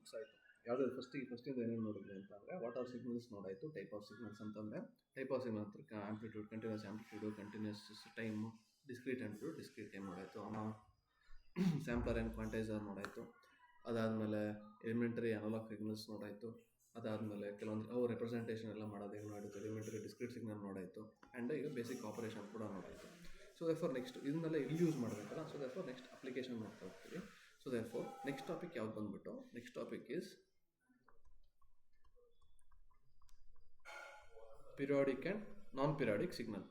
Topics ಆಯಿತು. ಯಾವುದಾದ್ರು ಫಸ್ಟಿಂದ ಏನೇನು ನೋಡಿದ್ವಿ ಅಂತಂದರೆ ವಾಟ್ ಆರ್ ಸಿಗ್ನಲ್ಸ್ ನೋಡಾಯಿತು. ಟೈಪ್ ಆಫ್ ಸಿಗ್ನಲ್ಸ್ ಅಂತಂದರೆ ಟೈಪ್ ಆಫ್ ಸಿಗ್ನಲ್ ಅಂತ amplitude, continuous amplitude, continuous time, discrete amplitude, discrete time ನೋಡಾಯಿತು. ಸ್ಯಾಂಪ್ಲರ್ ಆ್ಯಂಡ್ ಕ್ವಾಂಟೈಸರ್ ನೋಡಾಯಿತು. ಅದಾದಮೇಲೆ ಎಲಿಮೆಂಟರಿ ಅನಲಾಗ್ ಸಿಗ್ನಲ್ಸ್ ನೋಡಾಯಿತು. ಅದಾದಮೇಲೆ ಕೆಲವೊಂದು ರೆಪ್ರೆಸೆಂಟೇಷನ್ ಎಲ್ಲ ಮಾಡೋದು ಹೆಂಗೆ ನೋಡಿತ್ತು, ಎಲಿಮೆಂಟರಿ ಡಿಸ್ಕ್ರೀಟ್ ಸಿಗ್ನಲ್ ನೋಡಾಯಿತು. ಆ್ಯಂಡ್ ಈಗ ಬೇಸಿಕ್ ಆಪರೇಷನ್ ಕೂಡ ನೋಡಾಯಿತು. ಸೊ ದೇರ್ಫೋರ್ ನೆಕ್ಸ್ಟ್ ಇದನ್ನೆಲ್ಲ ಎಲ್ಲಿ ಯೂಸ್ ಮಾಡಬೇಕಲ್ಲ, ಸೊ ದೇರ್ಫೋರ್ ನೆಕ್ಸ್ಟ್ ಅಪ್ಲಿಕೇಶನ್ ನೋಡ್ತಾ ಹೋಗ್ತೀವಿ. ಸೊ ದೇರ್ಫೋರ್ ನೆಕ್ಸ್ಟ್ ಟಾಪಿಕ್ ಯಾವ್ದು ಬಂದ್ಬಿಟ್ಟು, next topic is periodic and non-periodic signal.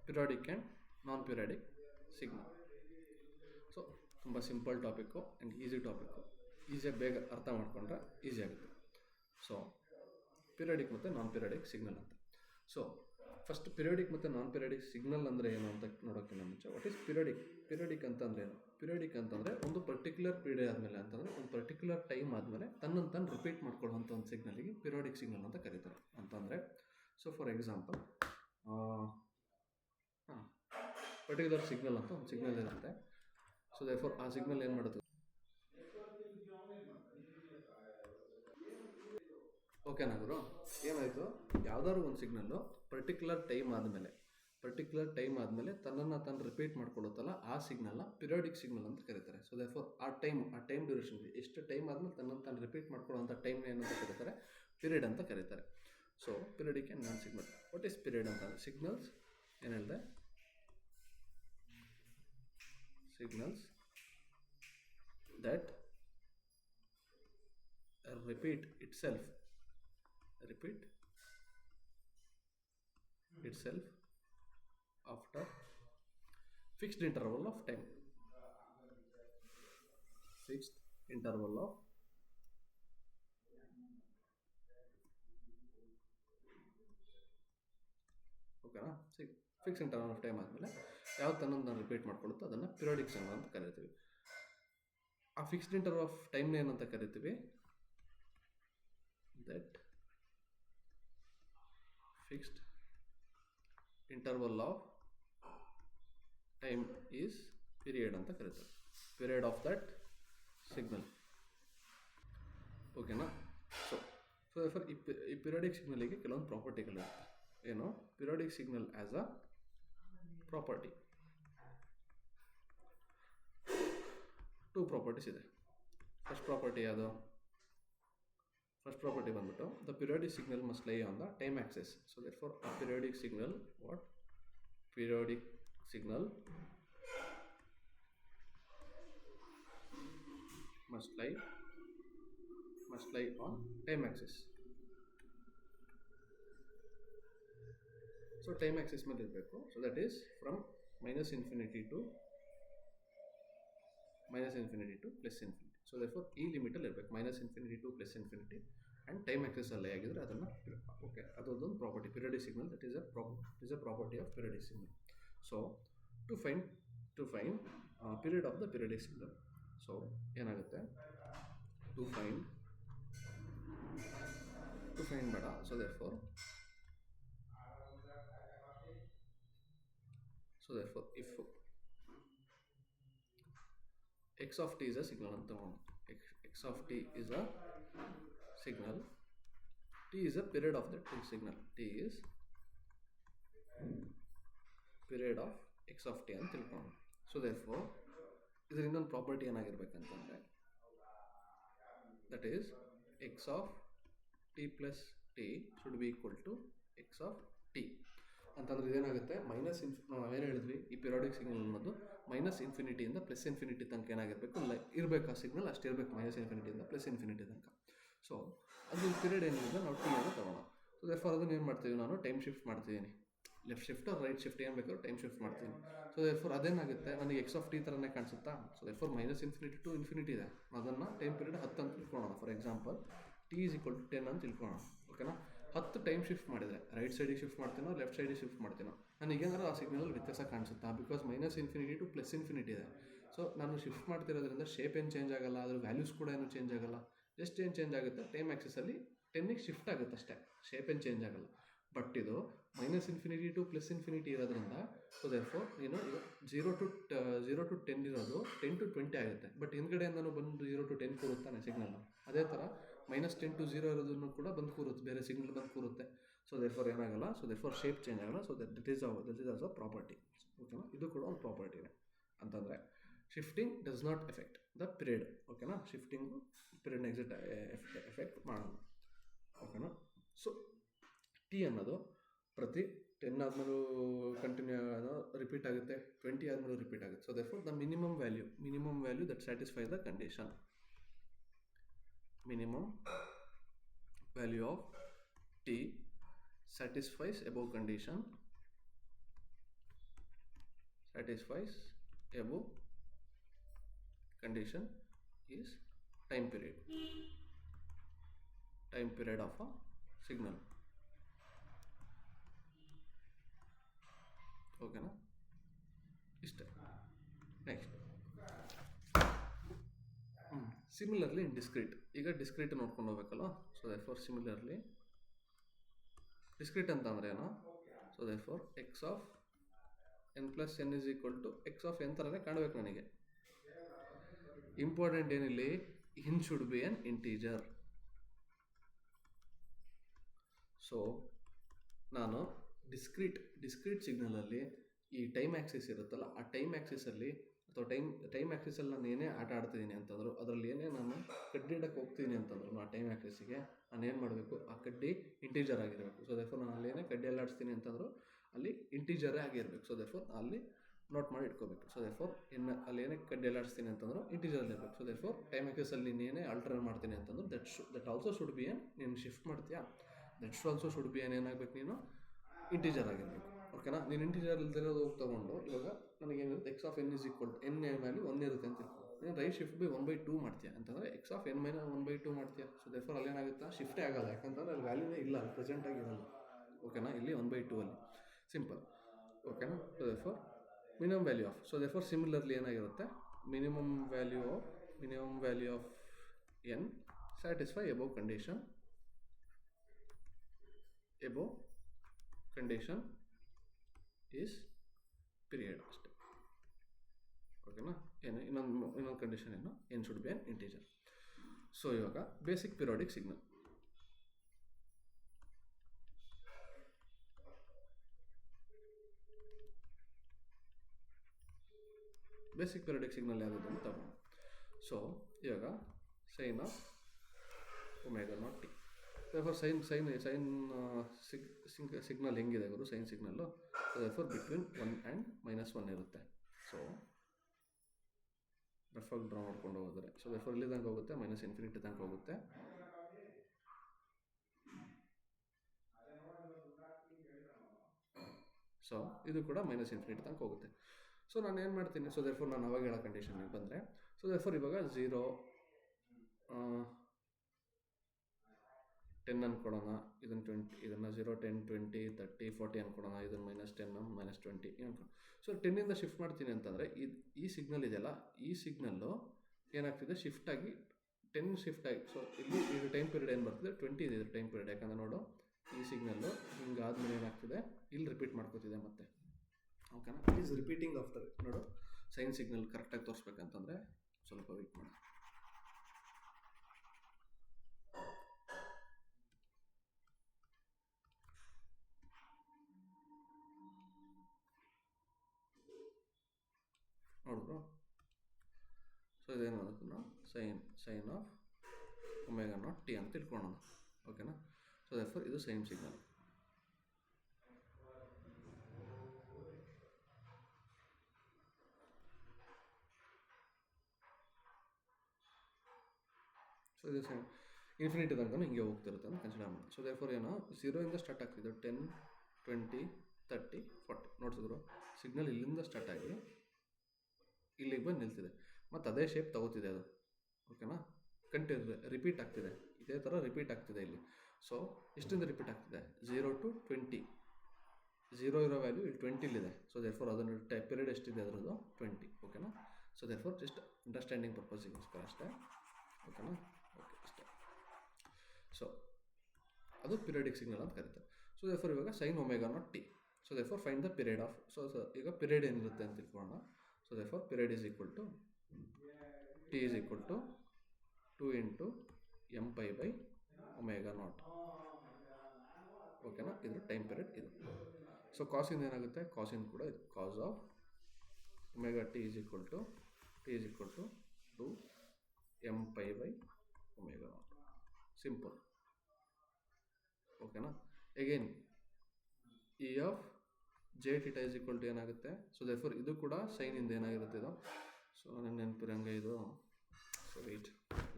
Periodic and non-periodic signal. So ತುಂಬ simple topic and easy topic. ಈಸಿಯಾಗಿ ಬೇಗ ಅರ್ಥ ಮಾಡ್ಕೊಂಡ್ರೆ ಈಸಿ ಆಗುತ್ತೆ. ಸೊ ಪಿರಿಯಾಡಿಕ್ ಮತ್ತು ನಾನ್ ಪಿರಿಯಾಡಿಕ್ ಸಿಗ್ನಲ್ ಅಂತ. ಸೊ ಫಸ್ಟ್ ಪಿರಿಯಾಡಿಕ್ ಮತ್ತು ನಾನ್ ಪಿರಿಯಾಡಿಕ್ ಸಿಗ್ನಲ್ ಅಂದರೆ ಏನು ಅಂತ ನೋಡೋಕ್ಕಿಂತ ಮುಂಚೆ ವಾಟ್ ಈಸ್ ಪಿರಿಯಾಡಿಕ್? ಪಿರಿಯಾಡಿಕ್ ಅಂತಂದರೆ ಏನು? ಪಿರಿಯಾಡಿಕ್ ಅಂತಂದರೆ ಒಂದು ಪರ್ಟಿಕ್ಯುಲರ್ ಪೀರಿಯಡ್ ಆದಮೇಲೆ, ಅಂತಂದರೆ ಒಂದು ಪರ್ಟಿಕ್ಯುಲರ್ ಟೈಮ್ ಆದಮೇಲೆ ತನ್ನನ್ನು ರಿಪೀಟ್ ಮಾಡ್ಕೊಳ್ಳುವಂಥ ಒಂದು ಸಿಗ್ನಲಿಗೆ ಪಿರಿಯಾಡಿಕ್ ಸಿಗ್ನಲ್ ಅಂತ ಕರೀತಾರೆ. ಅಂತಂದರೆ so for example particular signal ಅಂತ ಒಂದು ಸಿಗ್ನಲ್ ಇರುತ್ತೆ. ಸೊ ದೇರ್ಫೋರ್ ಆ ಸಿಗ್ನಲ್ ಏನು ಮಾಡುತ್ತೆ? ಓಕೆನಾ ಗುರು? ಏನಾಯಿತು, ಯಾವ್ದಾದ್ರು ಒಂದು ಸಿಗ್ನಲ್ಲು ಪರ್ಟಿಕ್ಯುಲರ್ ಟೈಮ್ ಆದಮೇಲೆ ತನ್ನನ್ನು ರಿಪೀಟ್ ಮಾಡ್ಕೊಳ್ಳುತ್ತಲ್ಲ, ಆ ಸಿಗ್ನಲ್ನ ಪಿರಿಯಾಡಿಕ್ ಸಿಗ್ನಲ್ ಅಂತ ಕರೀತಾರೆ. ಸೊ ದೇರ್ಫೋರ್ ಆ ಟೈಮ್ ಡ್ಯೂರೇಷನ್, ಎಷ್ಟು ಟೈಮ್ ಆದಮೇಲೆ ತನ್ನನ್ನು ರಿಪೀಟ್ ಮಾಡ್ಕೊಳ್ಳೋಂಥ ಟೈಮ್ ಏನಂತ ಕರೀತಾರೆ? ಪೀರಿಯಡ್ ಅಂತ ಕರೀತಾರೆ. So periodic and non signal. What is period ಅಂತ? ಸಿಗ್ನಲ್ಸ್ ಏನು ಹೇಳಿದೆ? Signals that repeat itself after fixed interval of time. ಓಕೆನಾ? ಫಿಕ್ಸ್ ಇಂಟರ್ವಲ್ ಆಫ್ ಟೈಮ್ ಆದಮೇಲೆ ಯಾವ್ದು ತನ್ನನ್ನು ರಿಪೀಟ್ ಮಾಡ್ಕೊಳ್ಳುತ್ತೋ ಅದನ್ನು ಪಿರಿಯಾಡಿಕ್ ಸಿಗ್ನಲ್ ಅಂತ ಕರಿತೀವಿ. ಆ ಫಿಕ್ಸ್ಡ್ ಇಂಟರ್ವಲ್ ಆಫ್ ಟೈಮ್ನ ಏನಂತ ಕರಿತೀವಿ? That fixed interval of time is period ಅಂತ ಕರೀತಾರೆ. Period of that signal. ಓಕೆನಾ? ಸೊ ಫಾರ್ ಈ ಪಿರಿಯಾಡಿಕ್ ಸಿಗ್ನಲಿಗೆ ಕೆಲವೊಂದು ಪ್ರಾಪರ್ಟಿಗಳಿರುತ್ತೆ. ಏನು? Periodic signal as a property. 2 properties ಇದೆ. ಫಸ್ಟ್ ಪ್ರಾಪರ್ಟಿ ಯಾವುದು? ಫಸ್ಟ್ ಪ್ರಾಪರ್ಟಿ ಬಂದ್ಬಿಟ್ಟು ದ ಪಿರಿಯಾಡಿಕ್ ಸಿಗ್ನಲ್ ಮಸ್ಟ್ ಲೈ on the time Axis. So therefore a periodic signal must lie on time axis. So time Axis ಮೇಲೆ ಇರಬೇಕು. So that is from -∞ to +∞. So therefore ಈ ಲಿಮಿಟಲ್ಲಿ ಇರಬೇಕು, -∞ to +∞. And time ಆಕ್ಸಿಸಲ್ಲಿ ಆಗಿದ್ರೆ ಅದನ್ನು okay, ಅದೊಂದು property periodic signal. That is a property of periodic signal. So to find period of the periodic signal. So ಏನಾಗುತ್ತೆ? To find ಬೇಡ. So therefore if x of t is a signal ಅಂತ x of t is a signal, t is a period of that signal, t is period of x of t ಅಂತ ತಿಳ್ಕೊಂಡು. So therefore ಇದ್ರ ಇನ್ನೊಂದು property ಏನಾಗಿರ್ಬೇಕಂತಂದರೆ that is x of t plus t should be equal to x of t ಅಂತಂದ್ರೆ ಇದೇನಾಗುತ್ತೆ? ನಾವೇನು ಹೇಳಿದ್ವಿ, ಈ periodic signal ಅನ್ನೋದು -∞ ಇಂದ +∞ ತನಕ ಏನಾಗಿರಬೇಕು? ಇರಬೇಕು ಆ ಸಿಗ್ನಲ್ ಅಷ್ಟು ಇರಬೇಕು, -∞ ಇಂದ +∞ ತನಕ. ಸೊ ಅದು ಪೀರಿಯಡ್ ಏನಿದೆ ನಾವು ಟಿ ಅಂತ ತಗೋಣ. ಸೊ ದೇರ್ಫೋರ್ ಅದನ್ನು ಏನು ಮಾಡ್ತೀವಿ? ನಾನು ಟೈಮ್ ಶಿಫ್ಟ್ ಮಾಡ್ತಿದ್ದೀನಿ, ಲೆಫ್ಟ್ ಶಿಫ್ಟ್ ರೈಟ್ ಶಿಫ್ಟ್ ಏನು ಬೇಕಾದ್ರೂ ಟೈಮ್ ಶಿಫ್ಟ್ ಮಾಡ್ತೀನಿ. ಸೊ ದೇರ್ಫೋರ್ ಅದೇನಾಗುತ್ತೆ? ನನಗೆ x of t ಥರನೇ ಕಾಣಿಸುತ್ತಾ? ಸೊ ದೇರ್ಫೋರ್ -∞ to ∞ ಇದೆ, ಅದನ್ನು ಟೈಮ್ ಪೀರಿಯಡ್ 10 ಅಂತ ತಿಳ್ಕೊಳ್ಳೋಣ. For example t is equal to 10 ಅಂತ ತಿಳ್ಕೊಳ್ಳೋಣ. ಓಕೆನಾ? 10 ಟೈಮ್ ಶಿಫ್ಟ್ ಮಾಡಿದರೆ ರೈಟ್ ಸೈಡಿಗೆ ಶಿಫ್ಟ್ ಮಾಡ್ತೀನೋ ಲೆಫ್ಟ್ ಸೈಡಿಗೆ ಶಿಫ್ಟ್ ಮಾಡ್ತೀನೋ ನನಗೇನಾದ್ರು ಆ ಸಿಗ್ನಲ್ ವ್ಯತ್ಯಾಸ ಕಾಣಿಸುತ್ತಾ? ಬಿಕಾಸ್ -∞ to +∞ ಇದೆ. ಸೊ ನಾನು ಶಿಫ್ಟ್ ಮಾಡ್ತಿರೋದ್ರಿಂದ ಶೇಪ್ ಏನು ಚೇಂಜ್ ಆಗೋಲ್ಲ, ಅದ್ರ ವ್ಯಾಲ್ಯೂಸ್ ಕೂಡ ಏನು ಚೇಂಜ್ ಆಗೋಲ್ಲ. ಜಸ್ಟ್ ಏನು ಚೇಂಜ್ ಆಗುತ್ತೆ? ಟೈಮ್ ಆಕ್ಸಿಸಲ್ಲಿ 10ಗೆ ಶಿಫ್ಟ್ ಆಗುತ್ತೆ ಅಷ್ಟೇ, ಶೇಪ್ ಏನು ಚೇಂಜ್ ಆಗೋಲ್ಲ. ಬಟ್ ಇದು minus infinity to plus infinity ಇರೋದ್ರಿಂದ ಸೊ ದೇರ್ಫೋರ್ ನೀನು ಈಗ 0 to 10 ಇರೋದು 10 to 20 ಆಗುತ್ತೆ. ಬಟ್ ಹಿಂದ್ಗಡೆಯಿಂದನೂ ಬಂದು 0 to 10 ಕೂರುತ್ತಾನೆ ಸಿಗ್ನಲ್. ಅದೇ ಥರ -10 to 0 ಇರೋದನ್ನು ಕೂಡ ಬಂದು ಕೂರುತ್ತೆ, ಬೇರೆ ಸಿಗ್ನಲ್ ಬಂದು ಕೂರುತ್ತೆ. ಸೊ ದೇರ್ಫೋರ್ ಏನಾಗಲ್ಲ, ಸೊ ದೇರ್ಫೋರ್ ಶೇಪ್ ಚೇಂಜ್ ಆಗಲ್ಲ. So that is also property. ಓಕೆನಾ, ಇದು ಕೂಡ ಒಂದು ಪ್ರಾಪರ್ಟಿ ಇದೆ. ಅಂತಂದರೆ shifting does not effect the period. ಓಕೆನಾ, ಶಿಫ್ಟಿಂಗು ಪಿರಿಯಡ್ನ ಎಫೆಕ್ಟ್ ಮಾಡೋಣ. ಓಕೆನಾ, ಸೊ ಟಿ ಅನ್ನೋದು ಪ್ರತಿ 10 ಆದಮೇಲೂ ಕಂಟಿನ್ಯೂ ರಿಪೀಟ್ ಆಗುತ್ತೆ, 20 ಆದಮೇಲೂ ರಿಪೀಟ್ ಆಗುತ್ತೆ. So therefore the minimum value that satisfy the condition, minimum value of T satisfies above condition is time period of a signal. ಓಕೆನಾ, ಇಷ್ಟೇ. Next similarly in discrete. ಈಗ discrete ನೋಡ್ಕೊಂಡು ಹೋಗ್ಬೇಕಲ್ಲ. So therefore similarly discrete ಅಂತ ಅಂದರೆ ಏನು? So therefore x of n plus n is equal to x of n ಥರನೇ ಕಾಣಬೇಕು ನನಗೆ. ಇಂಪಾರ್ಟೆಂಟ್ ಏನಿಲ್ಲಿ, n should be an integer. So ನಾನು ಡಿಸ್ಕ್ರೀಟ್ ಸಿಗ್ನಲಲ್ಲಿ ಈ ಟೈಮ್ ಆ್ಯಕ್ಸಿಸ್ ಇರುತ್ತಲ್ಲ, ಆ ಟೈಮ್ ಆ್ಯಕ್ಸಿಸಲ್ಲಿ ಅಥವಾ ಟೈಮ್ ಆ್ಯಕ್ಸಿಸಲ್ಲಿ ನಾನು ಏನೇ ಆಟ ಆಡ್ತಿದ್ದೀನಿ ಅಂತಂದ್ರು, ಅದರಲ್ಲಿ ಏನೇ ನಾನು ಕಡ್ಡಿ ಇಡಕ್ಕೆ ಹೋಗ್ತೀನಿ ಅಂತಂದ್ರು ಆ ಟೈಮ್ ಆ್ಯಕ್ಸಿಸ್ಗೆ ನಾನು ಏನು ಮಾಡಬೇಕು, ಆ ಕಡ್ಡಿ ಇಂಟೀಜರ್ ಆಗಿರಬೇಕು. ಸೊ ದೇರ್ಫೋರ್ ನಾನು ಅಲ್ಲಿ ಏನೇ ಕಡ್ಡಿ ಆಡಿಸ್ತೀನಿ ಅಂತಂದ್ರು ಅಲ್ಲಿ ಇಂಟೀಜರೇ ಆಗಿರಬೇಕು. ಸೊ ದೇರ್ಫೋರ್ ಅಲ್ಲಿ ನೋಟ್ ಮಾಡಿ ಇಟ್ಕೋಬೇಕು. ಸೊ ದೇರ್ಫೋರ್ ಅಲ್ಲಿ ಏನೇ ಕಡ್ಡಿ ಆಡಿಸ್ತೀನಿ ಅಂತಂದ್ರು ಇಂಟೀಜರಲ್ಲಿ ಇರಬೇಕು. ಸೊ ದೇರ್ಫೋರ್ ಟೈಮ್ ಆ್ಯಕ್ಸಿಸಲ್ಲಿ ನೀನು ಏನೇ ಆಲ್ಟರ್ ಮಾಡ್ತೀನಿ ಅಂತಂದ್ರು that also should be N, ನೀನು ಶಿಫ್ಟ್ ಮಾಡ್ತೀಯಾ, that also should be N ಏನಾಗಬೇಕು, ನೀನು ಇಂಟೀಜರ್ ಆಗಿರಬೇಕು. ಓಕೆನಾ, ನೀನು ಇಂಟೀಜರ್ ಇಲ್ದಿರೋದು ಹೋಗಿ ತೊಗೊಂಡು ಇವಾಗ ನನಗೇನಿರುತ್ತೆ x of n is equal to n value 1 ಇರುತ್ತೆ ಅಂತ ತಿಳ್ಕೊ. ನೀನು ರೈಟ್ ಶಿಫ್ಟ್ ಬೈ 1/2 ಮಾಡ್ತೀಯ ಅಂತಂದರೆ ಎಕ್ಸ್ ಆಫ್ ಎನ್ ಮೈನಸ್ 1/2 ಮಾಡ್ತೀಯ. ಸೊ ದೇರ್ಫೋರ್ ಅಲ್ಲಿ ಏನಾಗುತ್ತಾ, ಶಿಫ್ಟೇ ಆಗಲ್ಲ, ಯಾಕಂತಂದ್ರೆ ಅಲ್ಲಿ ವ್ಯಾಲ್ಯೂನೇ ಇಲ್ಲ, ಅಲ್ಲಿ ಪ್ರೆಸೆಂಟ್ ಆಗಿರಲ್ಲ. ಓಕೆನಾ, ಇಲ್ಲಿ 1/2 ಅಲ್ಲಿ ಸಿಂಪಲ್. ಓಕೆನಾ, so therefore minimum value of, so therefore similarly ಏನಾಗಿರುತ್ತೆ, minimum value of n satisfy above condition is period ಅಷ್ಟೇ. ಓಕೆನಾ, ಏನು ಇನ್ನೊಂದು ಕಂಡೀಷನ್ ಏನು, n should be an integer. So ಇವಾಗ basic periodic signal. Basic periodic signal ಯಾವುದು ಅಂತ ತಗೊಂಡು, ಸೊ ಇವಾಗ sine of omega not t. Therefore signal ಹೆಂಗಿದೆ ಗುರು, sine signal therefore between 1 and -1 ಇರುತ್ತೆ. ಸೊ ರಫಾಗಿ ಡ್ರಾ ಮಾಡ್ಕೊಂಡು ಹೋದರೆ, ಸೊ ದೇರ್ಫೋರ್ ಇಲ್ಲಿ ತನಕ ಹೋಗುತ್ತೆ, -∞ ತನಕ ಹೋಗುತ್ತೆ. ಸೊ ಇದು ಕೂಡ -∞ ತನಕ ಹೋಗುತ್ತೆ. ಸೊ ನಾನು ಏನು ಮಾಡ್ತೀನಿ, ಸೊ ದೇರ್ಫೋರ್ ನಾನು ಅವಾಗ ಹೇಳೋ ಕಂಡೀಷನ್ಗೆ ಬಂದರೆ, ಸೊ ದೇರ್ಫೋರ್ ಇವಾಗ 0 10 ಅನ್ಕೊಡೋಣ, ಇದನ್ನು 20, ಇದನ್ನು 0 10 20 30 40 ಅನ್ಕೊಡೋಣ, ಇದನ್ನು -10 -20 ಅನ್ಕೊಂಡು. ಸೊ 10ಇಂದ ಶಿಫ್ಟ್ ಮಾಡ್ತೀನಿ ಅಂತಂದರೆ ಈ ಸಿಗ್ನಲ್ ಇದೆಯಲ್ಲ, ಈ ಸಿಗ್ನಲ್ಲು ಏನಾಗ್ತಿದೆ, ಶಿಫ್ಟ್ ಆಗಿ 10 ಶಿಫ್ಟ್ ಆಗಿ. ಸೊ ಇಲ್ಲಿ ಇದು ಟೈಮ್ ಪೀರಿಯಡ್ ಏನು ಬರ್ತಿದೆ, 20 ಇದೆ ಟೈಮ್ ಪೀರಿಯಡ್. ಯಾಕಂದರೆ ನೋಡು, ಈ ಸಿಗ್ನಲ್ಲು ಹಿಂಗಾದ್ಮೇಲೆ ಏನಾಗ್ತಿದೆ, ಇಲ್ಲಿ ರಿಪೀಟ್ ಮಾಡ್ಕೋತಿದೆ ಮತ್ತೆ. ಓಕೆನಾ, ಇಟ್ ಈಸ್ ರಿಪೀಟಿಂಗ್ ಆಫ್ಟರ್. ನೋಡು, ಸೈನ್ ಸಿಗ್ನಲ್ ಕರೆಕ್ಟಾಗಿ ತೋರಿಸ್ಬೇಕಂತಂದರೆ ಸ್ವಲ್ಪ ವೆಯ್ಟ್ ಮಾಡಿ. ನೋಡಿದ್ರು, ಸೊ ಇದೇನಾಗುತ್ತೆ ನಾವು sine of omega not t ಅಂತ ತಿಳ್ಕೊಳ್ಳೋಣ. ಓಕೆನಾ, ಸೊ ದೇರ್ಫೋರ್ ಇದು ಸೈನ್ ಸಿಗ್ನಲ್. ಸೊ ಇದು ಸೈನ್ ಇನ್ಫಿನಿಟಿ ತನಕ ಹಿಂಗೆ ಹೋಗ್ತಿರುತ್ತೆ ಅಂತ ಕನ್ಸಿಡರ್ ಮಾಡಿ. ಸೊ ದೇರ್ಫೋರ್ ಏನೋ 0ಇಂದ ಸ್ಟಾರ್ಟ್ ಆಗ್ತಿದೆ, 10 20 30 40 ನೋಡ್ತಿದ್ರು, ಸಿಗ್ನಲ್ ಇಲ್ಲಿಂದ ಸ್ಟಾರ್ಟ್ ಆಗಿ ಇಲ್ಲಿಗೆ ಬಂದು ನಿಲ್ತಿದೆ, ಮತ್ತು ಅದೇ ಶೇಪ್ ತಗೋತಿದೆ ಅದು. ಓಕೆನಾ, ರಿಪೀಟ್ ಆಗ್ತಿದೆ, ಇದೇ ಥರ ರಿಪೀಟ್ ಆಗ್ತಿದೆ ಇಲ್ಲಿ. ಸೊ ಎಷ್ಟಿಂದ ರಿಪೀಟ್ ಆಗ್ತಿದೆ, 0 to 20. 0 ಇರೋ ವ್ಯಾಲ್ಯೂ ಇಲ್ಲಿ 20 ಸೊ ದೇರ್ಫೋರ್ ಅದನ್ನು ಪೀರಿಯಡ್ ಎಷ್ಟಿದೆ ಅದರದ್ದು 20. ಓಕೆನಾ, ಸೊ ದೇರ್ಫೋರ್ ಜಸ್ಟ್ ಅಂಡರ್ಸ್ಟ್ಯಾಂಡಿಂಗ್ ಪರ್ಪಸ್ಸಿಗೋಸ್ಕರ ಅಷ್ಟೇ. ಓಕೆನಾ, ಓಕೆ ಅಷ್ಟೇ. ಸೊ ಅದು ಪಿರಿಯಾಡಿಕ್ ಸಿಗ್ನಲ್ ಅಂತ ಕರೀತಾರೆ. ಸೊ ಸೊ ದೇರ್ಫೋರ್ ಇವಾಗ sine omega not t. So therefore find the period of. So ಈಗ ಪಿರಿಯಡ್ ಏನಿರುತ್ತೆ ಅಂತ ತಿಳ್ಕೊಳ್ಳೋಣ. So therefore period is equal to T is equal to 2 into m pi by omega not. ಓಕೆನಾ, ಇದು time period ಇದು. So ಕಾಸಿಂದ ಏನಾಗುತ್ತೆ, ಕಾಸಿಂದ ಕೂಡ ಇದು cos of omega t is equal to 2 m pi by omega not. Simple. ಓಕೆನಾ. Again e of j theta is equal to ಏನಾಗುತ್ತೆ. ಸೊ ದೇರ್ಫೋರ್ ಇದು ಕೂಡ ಸೈನಿಂದ ಏನಾಗಿರುತ್ತೆ ಇದು. ಸೊ ನನ್ನ ನೆನಪಿರಂಗೆ ಇದು. ಸೊ ವೆಯ್ಟ್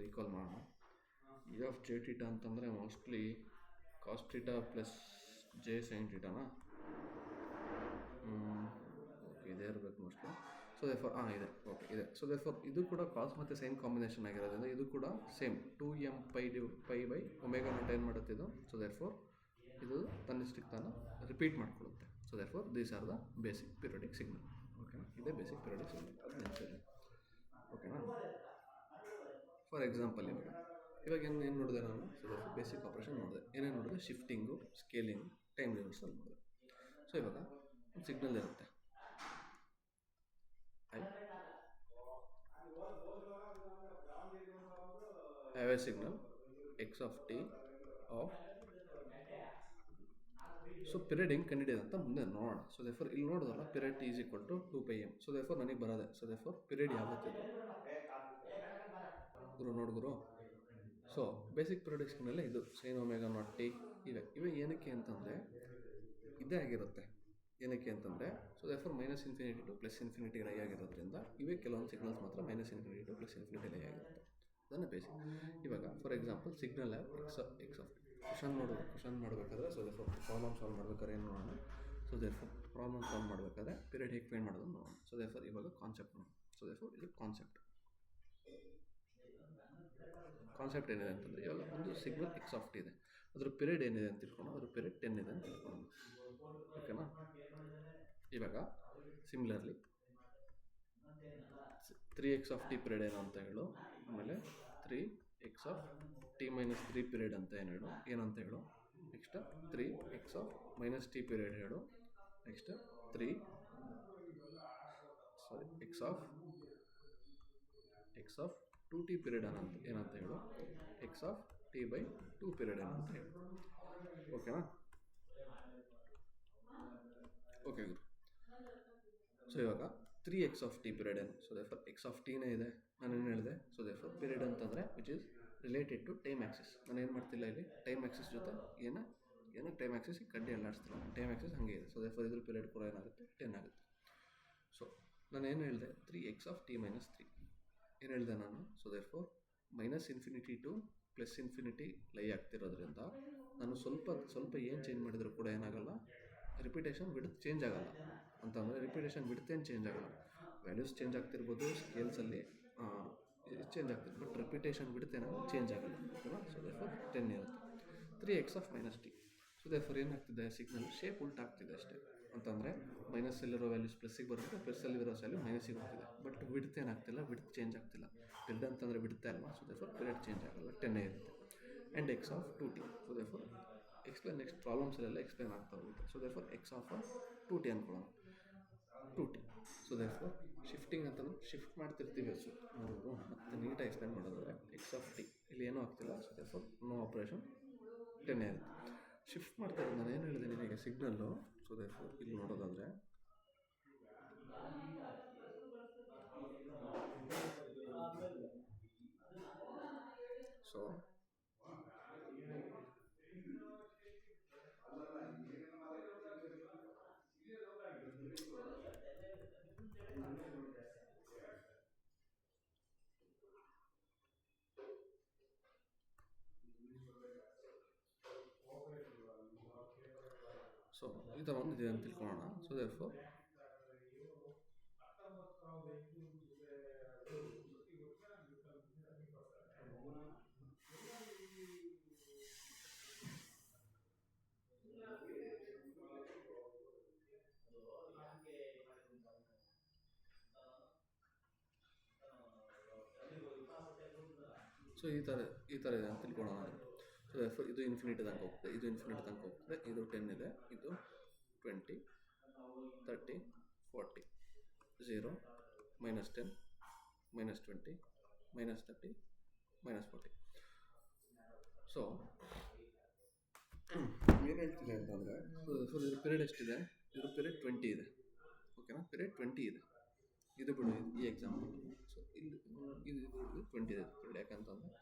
ರೀಕಾಲ್ ಮಾಡೋಣ. ಇ ಆಫ್ ಜೆ ಥೀಟಾ ಅಂತಂದರೆ mostly cos theta plus j sine ಥೀಟಾನಾ. ಓಕೆ, ಇದೇ ಇರಬೇಕು ಮೋಸ್ಟ್ಲಿ. ಸೊ ದೇರ್ಫೋರ್ ಇದೆ, ಓಕೆ ಇದೆ. ಸೊ ದೇರ್ಫೋರ್ ಇದು ಕೂಡ ಕಾಸ್ ಮತ್ತು ಸೈನ್ ಕಾಂಬಿನೇಷನ್ ಆಗಿರೋದ್ರಿಂದ ಇದು ಕೂಡ same 2 m pi by omega not ಏನು ಮಾಡುತ್ತೆ ಇದು. ಸೊ ದೇರ್ಫೋರ್ ಇದು ತನ್ನಷ್ಟಕ್ಕೆ ತಾನು repeat ಮಾಡ್ಕೊಳ್ಳುತ್ತೆ. So therefore these are the basic periodic signal. ಓಕೆನಾ, ಇದೇ ಬೇಸಿಕ್ ಪಿರಿಯೋಡಿಕ್ ಸಿಗ್ನಲ್. ಅದು ನೆನಪಿರಲಿ. ಓಕೆನಾ. ಫಾರ್ ಎಕ್ಸಾಂಪಲ್ ಇವಾಗ ಏನು ನೋಡಿದೆ ನಾನು. ಸೊ ದೇರ್ಫೋರ್ ಬೇಸಿಕ್ ಆಪ್ರೇಷನ್ ನೋಡಿದೆ. ಏನೇನು ನೋಡಿದೆ, ಶಿಫ್ಟಿಂಗು, ಸ್ಕೇಲಿಂಗ್, ಟೈಮ್ ರಿವರ್ಸಲ್ ನೋಡಿದೆ. ಸೊ ಇವಾಗ ಒಂದು ಸಿಗ್ನಲ್ ಇರುತ್ತೆ. I have a signal x of t of. So period ಹೆಂಗೆ ಕಂಡಿಡಿದೆ ಅಂತ ಮುಂದೆ ನೋಡೋಣ. ಸೊ ದೇರ್ಫೋರ್ ಇಲ್ಲಿ ನೋಡೋದಲ್ಲ, period t is equal to 2 pi m. So therefore ನನಗೆ ಬರೋದೆ. ಸೊ ದೇರ್ಫೋರ್ ಪಿರಿಯಡ್ ಯಾವತ್ತಿದೆ ಗುರು ನೋಡಿದ್ರು. ಸೊ ಬೇಸಿಕ್ ಪಿರಿಯೋಡಿಕ್ ಸಿಗ್ನಲ್ ಇದು ಸೈನ್ ಒಮೆಗಾ ನಾಟ್ ಟಿ ಇವೆ ಏನಕ್ಕೆ ಅಂತಂದರೆ ಇದೇ ಆಗಿರುತ್ತೆ. ಏನಕ್ಕೆ ಅಂತಂದರೆ so therefore minus infinity to plus infinity lie ಆಗಿರೋದ್ರಿಂದ ಇವೇ ಕೆಲವೊಂದು ಸಿಗ್ನಲ್ಸ್ ಮಾತ್ರ minus infinity to plus infinity lie ಆಗಿರುತ್ತೆ. ಅದನ್ನು ಬೇಸಿಕ್. ಇವಾಗ for example signal x of question ಮಾಡಬೇಕಾದ್ರೆ. ಸೊ ದೇರ್ಫೋರ್ ಪ್ರಾಬ್ಲಮ್ ಸಾಲ್ವ್ ಮಾಡ್ಬೇಕಾದ್ರೆ ಏನು ನೋಡೋಣ. ಸೊ ದೇರ್ಫೋರ್ ಪ್ರಾಬ್ಲಮ್ ಸಾಲ್ವ್ ಮಾಡಬೇಕಾದ್ರೆ ಪಿರಿಯಡ್ ಹೇಗೆ ಫೈಂಡ್ ಮಾಡೋದು ನೋಡೋಣ. ಸೊ ದೇರ್ಫೋರ್ ಇವಾಗ ಕಾನ್ಸೆಪ್ಟ್ ನೋಡೋಣ. ಸೊ ದೇರ್ಫೋರ್ ಇದು ಕಾನ್ಸೆಪ್ಟ್ ಏನಿದೆ ಅಂತಂದರೆ ಇವಾಗ ಒಂದು ಸಿಗ್ನಲ್ ಎಕ್ಸ್ ಆಫ್ ಟಿ ಇದೆ. ಅದ್ರ ಪಿರಿಯಡ್ ಏನಿದೆ ಅಂತ ತಿಳ್ಕೊಂಡು ಅದ್ರ ಪಿರಿಯಡ್ 10 ಇದೆ ಅಂತ ತಿಳ್ಕೊಳ್ಳೋಣ. ಓಕೆನಾ. ಇವಾಗ similarly 3x of t period ಏನು ಅಂತ ಹೇಳು. ಆಮೇಲೆ 3x of T minus 3 period ಅಂತ ಏನಂತ ಹೇಳು. Next 3x of minus t period ಹೇಳು. Next x of 2t period ಏನಂತ ಹೇಳು. X of t by 2 period ಏನಂತ ಹೇಳು. ಓಕೆನಾ. ಓಕೆ ಗುರು. ಸೊ ಇವಾಗ 3x ಆಫ್ ಟಿ ಪಿರಿಯಡ್ ಏನು. ಸೊ ದೇರ್ಫೋರ್ ಎಕ್ಸ್ ಆಫ್ ಟಿನೇ ಇದೆ. ನಾನೇನು ಹೇಳಿದೆ. ಸೊ ದೇರ್ಫೋರ್ ಪಿರಿಯಡ್ ಅಂತಂದರೆ which is related to time axis. ನಾನು ಏನು ಮಾಡ್ತಿಲ್ಲ ಇಲ್ಲಿ ಟೈಮ್ ಆ್ಯಕ್ಸಿಸ್ ಜೊತೆ ಏನೋ ಟೈಮ್ ಆ್ಯಕ್ಸಿಸ್ ಕಡ್ಡಿ ಅಲ್ಲಾಡಿಸ್ತಿಲ್ಲ. ಟೈಮ್ ಆ್ಯಕ್ಸಿಸ್ ಹಾಗೆ ಇದೆ. ಸೊ ದೇರ್ಫೋರ್ ಇದ್ರ ಪಿರಿಯಡ್ ಕೂಡ ಏನಾಗುತ್ತೆ 10 ಆಗುತ್ತೆ. ಸೊ ನಾನು ಏನು ಹೇಳಿದೆ 3x ಆಫ್ ಟಿ ಮೈನಸ್ 3 ಏನು ಹೇಳಿದೆ ನಾನು. So therefore minus infinity to plus infinity lie ಆಗ್ತಿರೋದ್ರಿಂದ ನಾನು ಸ್ವಲ್ಪ ಏನು ಚೇಂಜ್ ಮಾಡಿದರೂ ಕೂಡ ಏನಾಗಲ್ಲ, ರಿಪಿಟೇಷನ್ ವಿಡ್ತ್ ಚೇಂಜ್ ಆಗಲ್ಲ. ಅಂತಂದರೆ ರಿಪಿಟೇಷನ್ ವಿಡ್ತ್ ಏನು ಚೇಂಜ್ ಆಗಲ್ಲ. ವ್ಯಾಲ್ಯೂಸ್ ಚೇಂಜ್ ಆಗ್ತಿರ್ಬೋದು, ಸ್ಕೇಲ್ಸಲ್ಲಿ ಚೇಂಜ್ ಆಗ್ತಿರ್ಬೋದು, ಬಟ್ ರಿಪಿಟೇಷನ್ ವಿಡ್ತ್ ಏನಾದರೂ ಚೇಂಜ್ ಆಗಲ್ಲ. ಓಕೆನಾ. ಸೊ ದೇರ್ಫೋರ್ 10 ಇರುತ್ತೆ. 3x of minus t. So therefore ಏನಾಗ್ತಿದೆ, ಸಿಗ್ನಲ್ ಶೇಪ್ ಉಲ್ಟಾಗ್ತಿದೆ ಅಷ್ಟೇ. ಅಂತಂದರೆ ಮೈನಸ್ಸಲ್ಲಿರೋ ವ್ಯಾಲ್ಯೂಸ್ ಪ್ಲಸ್ಸಿಗೆ ಬರುತ್ತೆ, ಪ್ಲಸ್ಸಲ್ಲಿರೋ ವ್ಯಾಲ್ಯೂ ಮೈನಸ್ಸಿಗೆ ಹೋಗ್ತಿದೆ. ಬಟ್ ವಿಡ್ತ್ ಏನಾಗ್ತಿಲ್ಲ, ವಿಡ್ತ್ ಚೇಂಜ್ ಆಗ್ತಿಲ್ಲ. ಟಿಲ್ಡ್ ಅಂತಂದರೆ ಬಿಡುತ್ತೆ ಅಲ್ವಾ. ಸೊ ದೇರ್ಫೋರ್ ಪಿರಿಯಡ್ ಚೇಂಜ್ ಆಗಲ್ಲ, 10 ಇರುತ್ತೆ. And x of 2t. So therefore next ಪ್ರಾಬ್ಲಮ್ಸಲ್ಲೆಲ್ಲ ಎಕ್ಸ್ಪ್ಲೇನ್ ಆಗ್ತಾ ಹೋಗುತ್ತೆ. So therefore x of 2t ಅಂದ್ಕೊಳ್ಳೋಣ. 2t. ಸೊ ದೇರ್ಫೋರ್ ಶಿಫ್ಟಿಂಗ್ ಅಂತಂದ್ರೆ ಶಿಫ್ಟ್ ಮಾಡ್ತಿರ್ತೀವಿ. ಸೊ ನೋಡೋದು ಮತ್ತು ನೀಟಾಗಿ ಎಕ್ಸ್ಪ್ಲೇನ್ ಮಾಡೋದಾದರೆ ಎಕ್ಸ್ ಆಫ್ ಟಿ ಇಲ್ಲಿ ಏನೂ ಆಗ್ತಿಲ್ಲ. ಸೊ ದೇರ್ಫೋರ್ ನೋ ಆಪ್ರೇಷನ್ 10 ಇರುತ್ತೆ. ಶಿಫ್ಟ್ ಮಾಡ್ತಾರೆ. ನಾನು ಏನು ಹೇಳಿದೆ ನಿನಗೆ ಸಿಗ್ನಲ್ಲು. ಸೊ ದೇರ್ಫೋರ್ ಇಲ್ಲಿ ನೋಡೋದಾದರೆ ಸೊ ಸೊ ಈ ಥರ ಒಂದು ಇದೆ ಅಂತ ತಿಳ್ಕೊಳ್ಳೋಣ. ಸೊ ದೇರ್ಫೋರ್ ಸೊ ಈ ಥರ ಇದೆ ಅಂತ ತಿಳ್ಕೊಳ್ಳೋಣ. ಸೊ ಸೊ ಇದು ಇನ್ಫಿನಿಟಿ ತನಕ ಹೋಗ್ತದೆ, ಇದು ಇನ್ಫಿನಿಟಿ ತನಕ ಹೋಗ್ತದೆ, ಇದು 10 ಇದೆ, ಇದು 20, 30, 40, 0, -10, -20, -30, -40. ಸೊ ಏನು ಹೇಳ್ತೀನಿ ಅಂತಂದರೆ, ಸೊ ಇದು ಪೀರಿಯಡ್ ಎಷ್ಟಿದೆ? ಇದು ಪೀರಿಯಡ್ 20 ಇದೆ, ಓಕೆನಾ? ಪೀರಿಯಡ್ 20 ಇದೆ, ಇದು ಬಿಡು ಈ ಎಕ್ಸಾಂಪಲ್. ಸೊ ಇಲ್ಲಿ ಇದು 20 ಇದೆ ಪೀರಿಯಡ್. ಯಾಕಂತಂದರೆ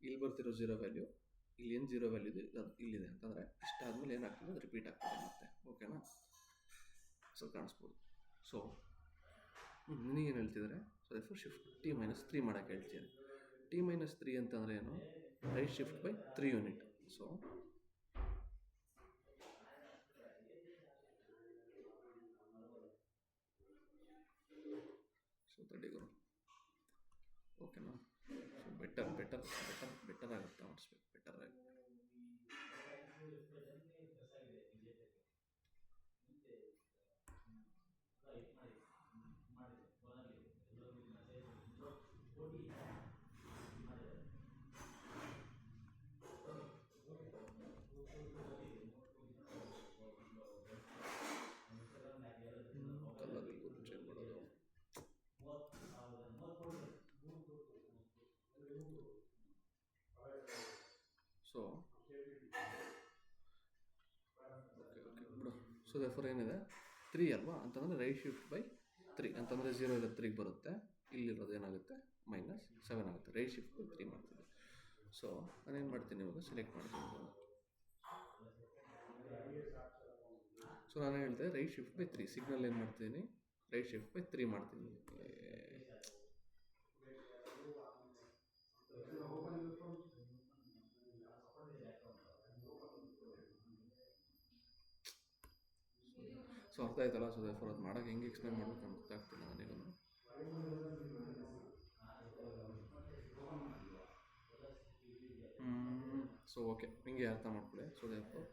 ಇಲ್ಲಿ ಬರ್ತಿರೋ 0 ವ್ಯಾಲ್ಯೂ, ಇಲ್ಲಿ ಏನು 0 ವ್ಯಾಲ್ಯೂ ಇದೆ ಅದು ಇಲ್ಲಿದೆ ಅಂತಂದರೆ ಇಷ್ಟಾದಮೇಲೆ ಏನಾಗ್ತದೆ, ಅದು ರಿಪೀಟ್ ಆಗ್ತದೆ ಮತ್ತೆ, ಓಕೆನಾ? ಸೊ ಕಾಣಿಸ್ಬೋದು. ಸೊ ನಿನಗೇನು ಹೇಳ್ತಿದ್ದಾರೆ? ಸೊ ದೇರ್ಫೋರ್ ಶಿಫ್ಟ್ t-3 ಮಾಡೋಕ್ಕೆ ಹೇಳ್ತಿದ್ದಾರೆ. t-3 ಅಂತಂದರೆ ಏನು? Right shift by 3 unit. So ತಡೆಗಳು, ಓಕೆನಾ? ಸೊ ಬೆಟರ್ ಆಗುತ್ತೆ, ಮಾಡಿಸ್ಬೇಕು, ಬೆಟರ್ ಆಗಿ. ಚೇಂಜ್ ಮಾಡೋದು. ಸೊ ಬಿಡು. ಸೊ ದೇರ್ಫೋರ್ ಏನಿದೆ? 3 ಅಲ್ವಾ ಅಂತಂದರೆ ರೈಟ್ ಶಿಫ್ಟ್ ಬೈ 3 ಅಂತಂದರೆ 0 ಇರೋದು 3 ಬರುತ್ತೆ, ಇಲ್ಲಿರೋದು ಏನಾಗುತ್ತೆ? -7 ಆಗುತ್ತೆ. ರೈಟ್ ಶಿಫ್ಟ್ ಬೈ 3 ಮಾಡ್ತಿದ್ದೆ. ಸೊ ನಾನೇನು ಮಾಡ್ತೀನಿ ಇವಾಗ? ಸೆಲೆಕ್ಟ್ ಮಾಡ್ತೀನಿ. ಸೊ ನಾನು ಹೇಳಿದೆ ರೈಟ್ ಶಿಫ್ಟ್ ಬೈ 3, ಸಿಗ್ನಲ್ ಏನು ಮಾಡ್ತೀನಿ? ರೈಟ್ ಶಿಫ್ಟ್ ಬೈ 3 ಮಾಡ್ತೀನಿ. ಸೊ ಅರ್ಥ ಆಯ್ತಲ್ಲ? ಸೊ ದೇರ್ಫೋರ್ ಅದು ಮಾಡೋಕ್ಕೆ ಹೆಂಗೆ ಎಕ್ಸ್ಪ್ಲೇನ್ ಮಾಡಬೇಕು ಅಂತ ಗೊತ್ತಾಗ್ತಿಲ್ಲ ನನಗೂ. ಸೊ ಓಕೆ, ಹಿಂಗೆ ಅರ್ಥ ಮಾಡ್ಕೊಳ್ಳಿ. ಸೊ ದೇರ್ಫೋರ್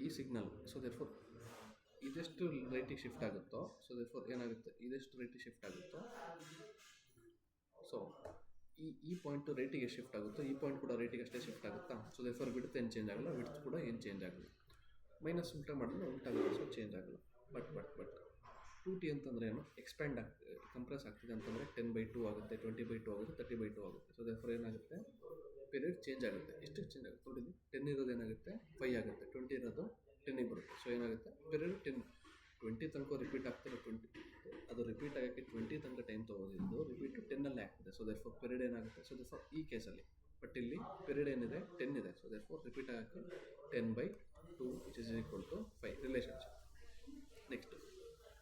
ಈ ಸಿಗ್ನಲ್, ಸೊ ದೇರ್ಫೋರ್ ಇದೆಷ್ಟು ರೈಟಿಗೆ ಶಿಫ್ಟ್ ಆಗುತ್ತೋ, ಸೊ ದೇರ್ಫೋರ್ ಏನಾಗುತ್ತೆ? ಇದೆಷ್ಟು ರೈಟಿಗೆ ಶಿಫ್ಟ್ ಆಗುತ್ತೋ, ಸೊ ಈ ಪಾಯಿಂಟು ರೈಟಿಗೆ ಶಿಫ್ಟ್ ಆಗುತ್ತೋ, ಈ ಪಾಯಿಂಟ್ ಕೂಡ ರೈಟಿಗೆ ಅಷ್ಟೇ ಶಿಫ್ಟ್ ಆಗುತ್ತಾ? ಸೊ ದೇರ್ಫೋರ್ ವಿಡ್ತ್ ಏನು ಚೇಂಜ್ ಆಗಲ್ಲ, ವಿಡ್ತ್ ಕೂಡ ಏನು ಚೇಂಜ್ ಆಗಲ್ಲ. ಮೈನಸ್ ಉಲ್ಟಾ ಮಾಡಿದ್ರೆ ಉಲ್ಟಾಗುತ್ತೆ, ಸೊ ಚೇಂಜ್ ಆಗಲ್ಲ. ಬಟ್ 2t ಅಂತಂದರೆ ಏನು? ಎಕ್ಸ್ಪ್ಯಾಂಡ್ ಆಗ್ತದೆ, ಕಂಪ್ರೆಸ್ ಆಗ್ತಿದೆ ಅಂತಂದರೆ 10/2 ಆಗುತ್ತೆ, 20/2 ಆಗುತ್ತೆ, 30/2 ಆಗುತ್ತೆ. ಸೊ ದೇರ್ಫೋರ್ ಏನಾಗುತ್ತೆ? ಪೀರಿಯಡ್ ಚೇಂಜ್ ಆಗುತ್ತೆ. ಎಷ್ಟಕ್ಕೆ ಚೇಂಜ್ ಆಗುತ್ತೆ ನೋಡಿ? 10 ಇರೋದು ಏನಾಗುತ್ತೆ? 5 ಆಗುತ್ತೆ, 20 ಇರೋದು 10ಗೆ ಬರುತ್ತೆ. ಸೊ ಏನಾಗುತ್ತೆ? ಪೀರಿಯಡ್ 20 ತನಕ ರಿಪೀಟ್ ಆಗ್ತದೆ. 20 ಅದು ರಿಪೀಟ್ ಆಗೋಕ್ಕೆ 20 ತನಕ ಟೈಮ್ ತೊಗೋದಿದ್ದು ರಿಪೀಟು 10ಅಲ್ಲೇ ಆಗ್ತದೆ. ಸೊ ದೇರ್ಫೋರ್ ಪೀರಿಯಡ್ ಏನಾಗುತ್ತೆ? ಸೊ ದೇರ್ಫೋರ್ ಈ ಕೇಸಲ್ಲಿ, ಬಟ್ ಇಲ್ಲಿ ಪೀರಿಯಡ್ ಏನಿದೆ? 10 ಇದೆ. ಸೊ ದೇರ್ಫೋರ್ ರಿಪೀಟ್ ಆಗೋಕ್ಕೆ 10/2 which is equal to 5 relationship. Next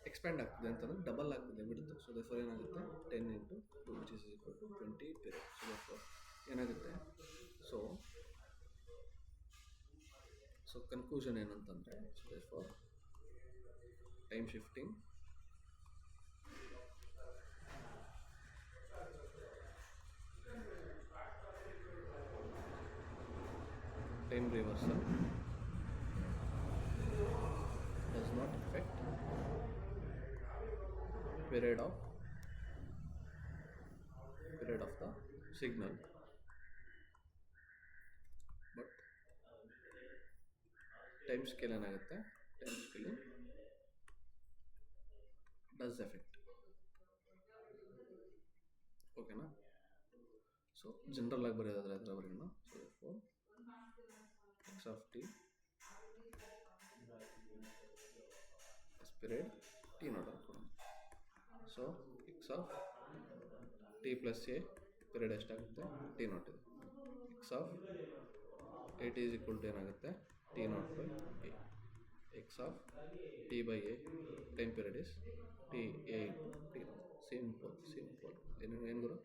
expand ಆಗ್ತದೆ ಅಂತಂದರೆ ಡಬಲ್ ಆಗ್ತದೆ ಬಿಡುತ್ತೆ. ಸೊ ದೇರ್ಫೋರ್ ಏನಾಗುತ್ತೆ? 10 × 2 which is equal to 20 period. So therefore ಏನಾಗುತ್ತೆ? ಸೊ ಕನ್ಕ್ಲೂಷನ್ ಏನಂತಂದರೆ, so therefore time shifting, time reversal does not affect period of the signal, but time scale ಏನಾಗುತ್ತೆ? time scaling does affect. ಓಕೆನಾ? So general ಆಗಿ ಬರೆಯೋದಾದ್ರೆ ಅದರ ಬರೆಯೋಣ. So therefore x of t as period t naught ಅನ್ಕೊಳ್ಳೋಣ. So x of t plus a period ಎಷ್ಟಾಗುತ್ತೆ? t naught ಇದೆ. x of a t is equal to ಏನಾಗುತ್ತೆ? t naught by a. x of t by a time period is t a into t naught. Simple ಏನು ಗುರು?